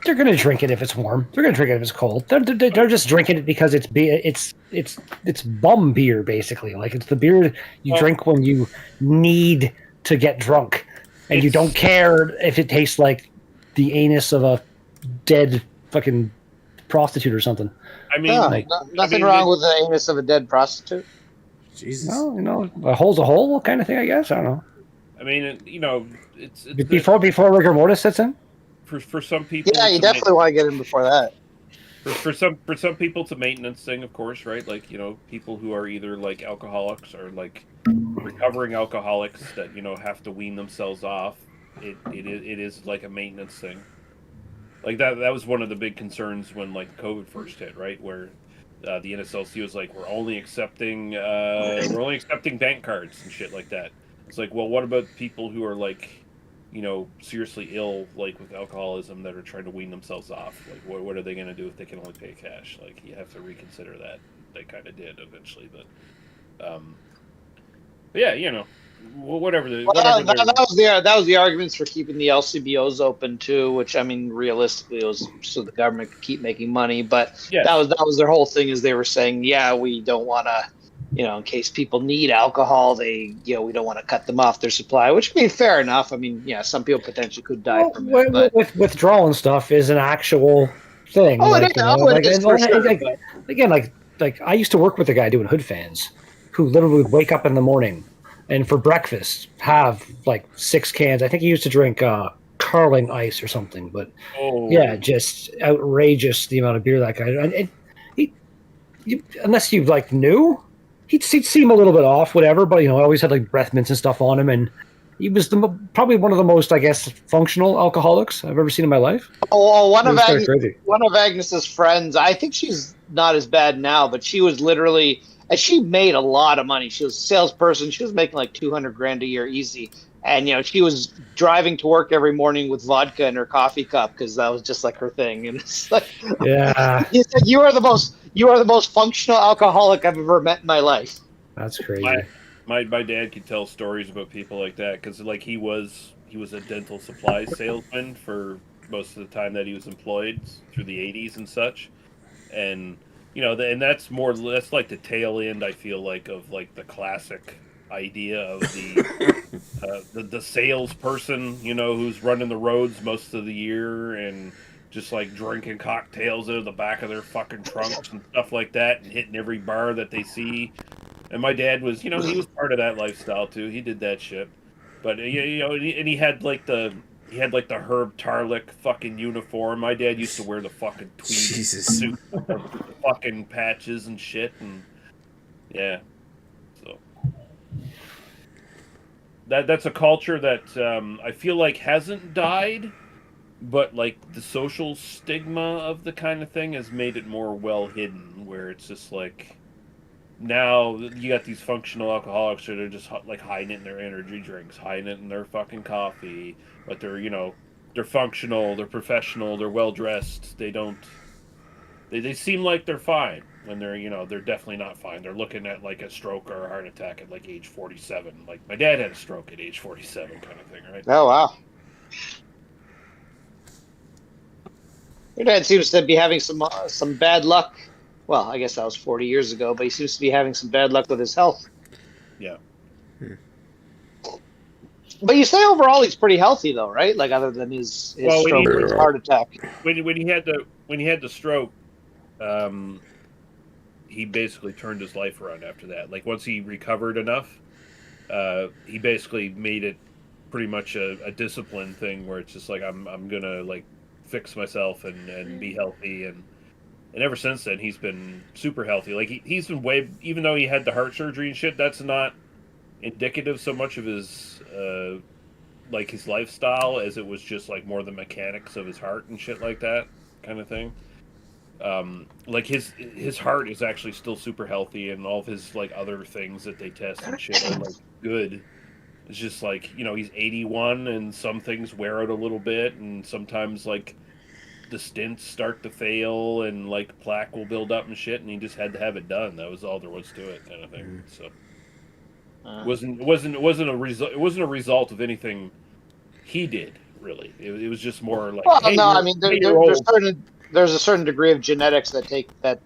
They're gonna drink it if it's warm. They're gonna drink it if it's cold. They're just drinking it because it's bum beer basically. Like it's the beer you drink when you need to get drunk, and you don't care if it tastes like the anus of a dead fucking prostitute or something. I mean, nothing wrong with the anus of a dead prostitute. Jesus. Well, a hole's a hole kind of thing, I guess. I don't know. I mean, it's before rigor mortis sets in. For some people, yeah, you definitely want to get in before that. For some people, it's a maintenance thing, of course, right? Like people who are either like alcoholics or like recovering alcoholics that have to wean themselves off. It is like a maintenance thing. Like that was one of the big concerns when like COVID first hit, right? Where the NSLC was like, we're only accepting bank cards and shit like that. It's like, well, what about people who are like, seriously ill, like with alcoholism, that are trying to wean themselves off? Like, what are they going to do if they can only pay cash? Like, you have to reconsider that. They kind of did eventually, but yeah, whatever the Well, whatever that was the arguments for keeping the LCBOs open too, which I mean, realistically, it was so the government could keep making money. But yes. that was their whole thing, is they were saying, yeah, we don't want to, in case people need alcohol, we don't want to cut them off their supply. Which I mean, fair enough. I mean, yeah, some people potentially could die from it. But with withdrawal and stuff is an actual thing. Oh, like, it is. It is for sure. Again, like I used to work with a guy doing hood fans who literally would wake up in the morning and for breakfast have like 6 cans. I think he used to drink Carling Ice or something, but yeah, just outrageous the amount of beer that guy. And unless you like knew, he'd seem a little bit off, whatever. But always had like breath mints and stuff on him, and he was probably one of the most, I guess, functional alcoholics I've ever seen in my life. Oh, one of Agnes's friends, I think she's not as bad now, but she was literally. And she made a lot of money. She was a salesperson. She was making like $200,000 a year easy. And she was driving to work every morning with vodka in her coffee cup because that was just like her thing. And it's like, yeah, he said, you are the most functional alcoholic I've ever met in my life. That's crazy. My dad could tell stories about people like that because like he was a dental supply salesman for most of the time that he was employed through the 80s and such, and. And that's like the tail end, I feel like, of like the classic idea of the salesperson, who's running the roads most of the year and just like drinking cocktails out of the back of their fucking trunks and stuff like that and hitting every bar that they see. And my dad was, he was part of that lifestyle too. He did that shit. But and he had like the Herb Tarlick fucking uniform. My dad used to wear the fucking tweed suit with the fucking patches and shit, and yeah. So that's a culture that I feel like hasn't died, but like the social stigma of the kind of thing has made it more well hidden, where it's just like now you got these functional alcoholics that are just like hiding it in their energy drinks, hiding it in their fucking coffee, but they're they're functional, they're professional, they're well dressed. They seem like they're fine when they're definitely not fine. They're looking at like a stroke or a heart attack at like age 47. Like my dad had a stroke at age 47, kind of thing, right? Oh wow. Your dad seems to be having some bad luck. Well, I guess that was 40 years ago, but he seems to be having some bad luck with his health. Yeah. But you say overall he's pretty healthy, though, right? Like other than his stroke or his heart attack. When he had the stroke, he basically turned his life around after that. Like once he recovered enough, he basically made it pretty much a discipline thing where it's just like I'm gonna like fix myself and be healthy and ever since then he's been super healthy. Like he's been even though he had the heart surgery and shit, that's not indicative so much of his like his lifestyle as it was just like more the mechanics of his heart and shit like that kind of thing. Like his heart is actually still super healthy and all of his like other things that they test and shit are like good. It's just like, he's 81 and some things wear out a little bit and sometimes like the stents start to fail and like plaque will build up and shit and he just had to have it done. That was all there was to it kind of thing. So it wasn't a result of anything he did really. It was just more like, well, hey, no, I mean there's a certain degree of genetics that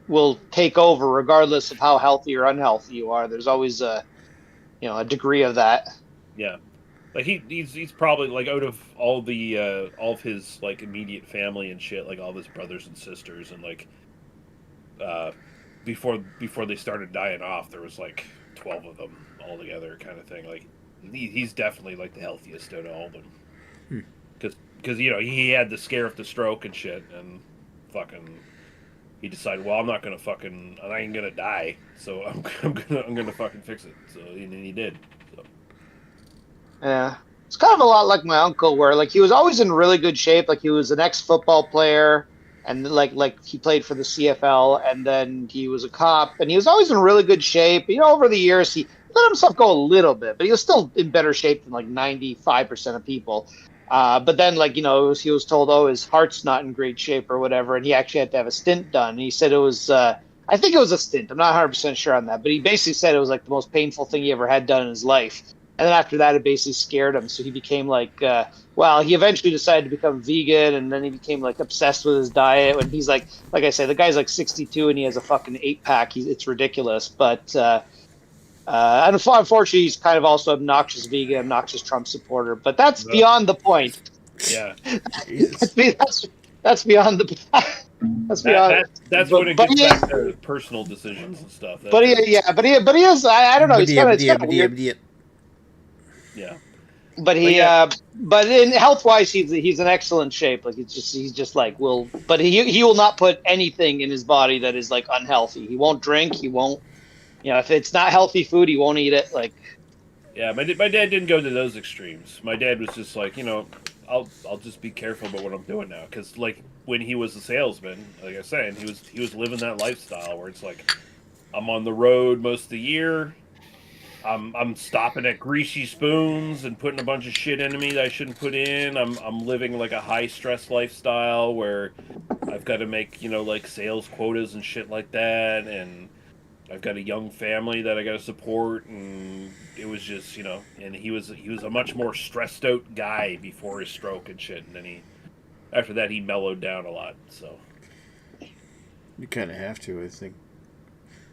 will take over regardless of how healthy or unhealthy you are. There's always a degree of that. Yeah. Like he's probably like out of all of his like immediate family and shit, like all of his brothers and sisters and like before they started dying off, there was like 12 of them all together, kind of thing. Like he's definitely like the healthiest out of all of them, because he had the scare of the stroke and shit, and he decided, well, I'm not gonna fucking, I ain't gonna die, so I'm gonna fucking fix it. So and he did. So. Yeah, it's kind of a lot like my uncle, where like he was always in really good shape. Like he was an ex-football player, and like he played for the CFL, and then he was a cop, and he was always in really good shape. You know, over the years he let himself go a little bit, but he was still in better shape than like 95% of people. But then, like, you know, he was told, oh, his heart's not in great shape or whatever, and he actually had to have a stint done. And he said it was, I think it was a stint. I'm not 100% sure on that, but he basically said it was like the most painful thing he ever had done in his life. And then after that, it basically scared him. So he became like, he eventually decided to become vegan, and then he became like obsessed with his diet. When he's like I said, the guy's like 62 and he has a fucking 8-pack. It's ridiculous. But unfortunately, he's kind of also obnoxious vegan, obnoxious Trump supporter. But that's beyond the point. Yeah, that's beyond the. That's beyond. That's when it gets back to personal decisions and stuff. But he is. I don't know. He's kind of weird. Yeah. But but in health wise, he's in excellent shape. Like he's just like but he will not put anything in his body that is like unhealthy. He won't drink. He won't. You know, if it's not healthy food, he won't eat it. Like, yeah, my dad didn't go to those extremes. My dad was just like, you know, I'll just be careful about what I'm doing now, because like when he was a salesman, like I was saying, he was living that lifestyle where it's like, I'm on the road most of the year. I'm stopping at greasy spoons and putting a bunch of shit into me that I shouldn't put in. I'm living like a high stress lifestyle where I've got to make, you know, like sales quotas and shit like that, and I've got a young family that I got to support, and it was just, you know, and he was a much more stressed out guy before his stroke and shit, and then after that he mellowed down a lot. So you kind of have to, I think.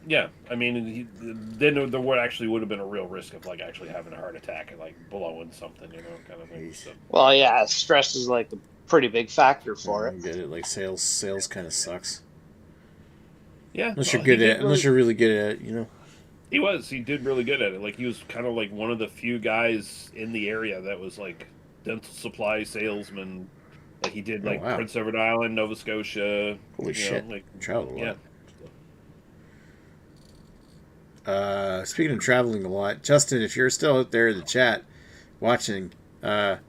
Yeah, I mean, then there would have been a real risk of like actually having a heart attack and like blowing something, you know, kind of thing. So. Well, yeah, stress is like a pretty big factor for it. Get it? Like sales kind of sucks. Yeah, unless you're good at, unless you're really good at it, you know. He did really good at it. Like he was kind of like one of the few guys in the area that was like dental supply salesman. Like he did like Prince Edward Island, Nova Scotia. Holy shit! Like traveled a lot. Yeah. Speaking of traveling a lot, Justin, if you're still out there in the chat watching, we're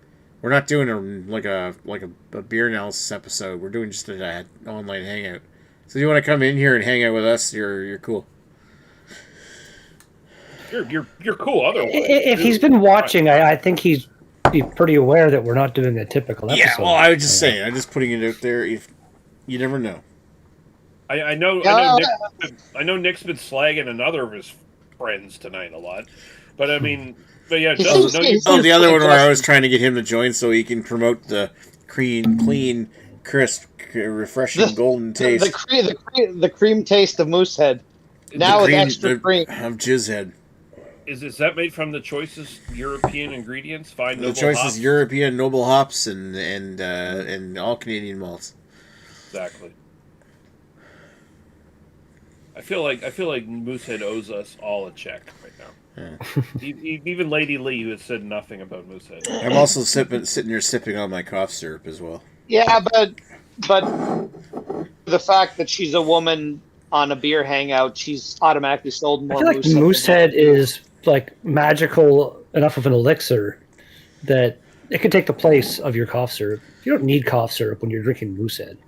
not doing a beer analysis episode. We're doing just an online hangout. So you want to come in here and hang out with us? You're cool. You're cool. Otherwise, if he's been watching, I think he's pretty aware that we're not doing a typical episode. Yeah, well, I was just saying. I'm just putting it out there. If you never know. I know Nick's been slagging another of his friends tonight a lot, but I mean, yeah, Justin. The other one where I was trying to get him to join so he can promote the clean, crisp, refreshing golden taste. The cream taste of Moosehead. Now with extra cream. Of Jizzhead. Is that made from the choicest European ingredients? The choicest European noble hops and all Canadian malts. Exactly. I feel like Moosehead owes us all a check right now. Yeah. Even Lady Lee, who has said nothing about Moosehead. I'm also sitting here sipping on my cough syrup as well. Yeah, but the fact that she's a woman on a beer hangout, she's automatically sold more. I feel like Moosehead is like magical enough of an elixir that it could take the place of your cough syrup. You don't need cough syrup when you're drinking Moosehead.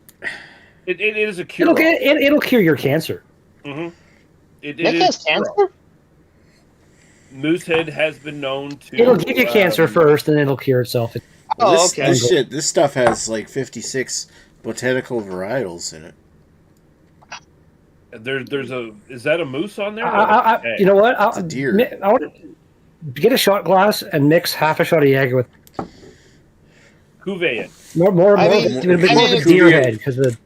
It is a cure. It'll cure your cancer. Mm-hmm. Nick has cancer? Moosehead has been known to... It'll give you cancer first, and it'll cure itself. Okay. This stuff has like 56 botanical varietals in it. Is that a moose on there? You know what? It's a deer. I want to get a shot glass and mix half a shot of Jaeger with... Cuvée it. More of a deer head because it's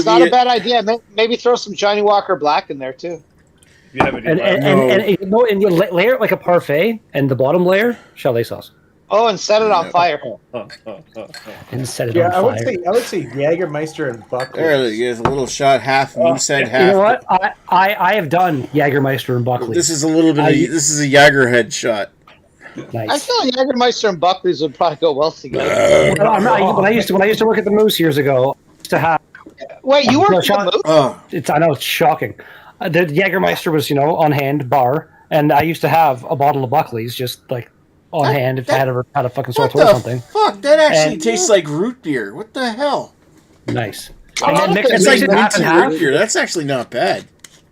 not a bad idea. Maybe throw some Johnny Walker Black in there too. You have and you layer it like a parfait, and the bottom layer chalet sauce. Oh, and set it on fire. And set it on fire. I would say Jägermeister and Buckley. There, you get a little shot, half Moosehead, half. You know what? I have done Jägermeister and Buckley. This is a little bit. This is a Jägerhead shot. Nice. I feel like Jägermeister and Buckley's would probably go well together. When I used to work at the Moose years ago, to have Wait, you worked No, at the Moose? Oh, I know it's shocking. The Jägermeister was, on hand bar, and I used to have a bottle of Buckley's just like on hand if I had ever had a fucking sore what throat or the something. fuck? That actually And- tastes like root beer. What the hell? Nice. Oh, And then mix It's it like half and minty root half. beer. That's actually not bad.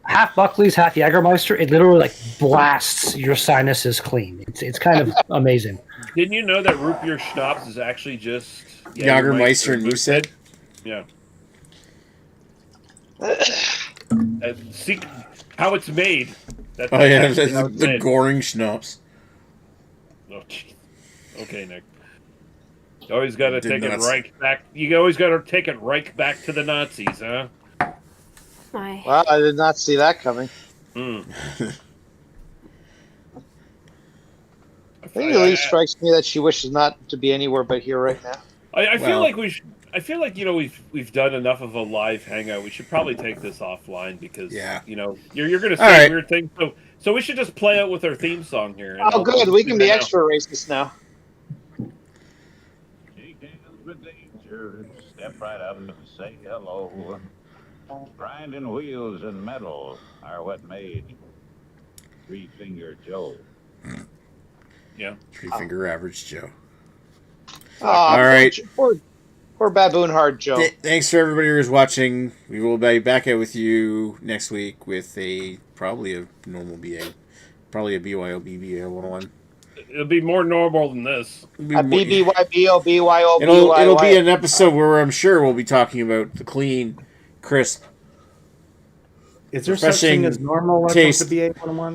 Half Buckley's, half Jägermeister. It literally like blasts your sinuses clean. It's kind of amazing. Didn't you know that root beer schnapps is actually just Jagermeister and Moosehead? Yeah. See how it's made. That's Oh yeah, actually how the, it's the made. Goring schnapps. Oh, geez. Okay, Nick. You always got to Did take it not- right back. You always got to take it right back to the Nazis, huh? My. Wow, I did not see that coming. Mm. I think it at least strikes me that she wishes not to be anywhere but here right now. I feel Well- like we should. I feel like we've done enough of a live hangout. We should probably take this offline because you're going to say right. weird things. So we should just play out with our theme song here. and Oh, I'll good. just We do can that be now. extra racist now. Step right up and say hello. Grinding wheels and metal are what made Three-Finger Joe. Yeah. Three-finger average Joe. Oh, All right. Poor Baboon Hard Joe. Thanks for everybody who's watching. We will be back out with you next week with probably a normal BA. Probably a BYOB BA101. It'll be more normal than this. A BBYBO It'll be an episode where I'm sure we'll be talking about the clean, crisp, Is there such thing as normal when it comes to BA101?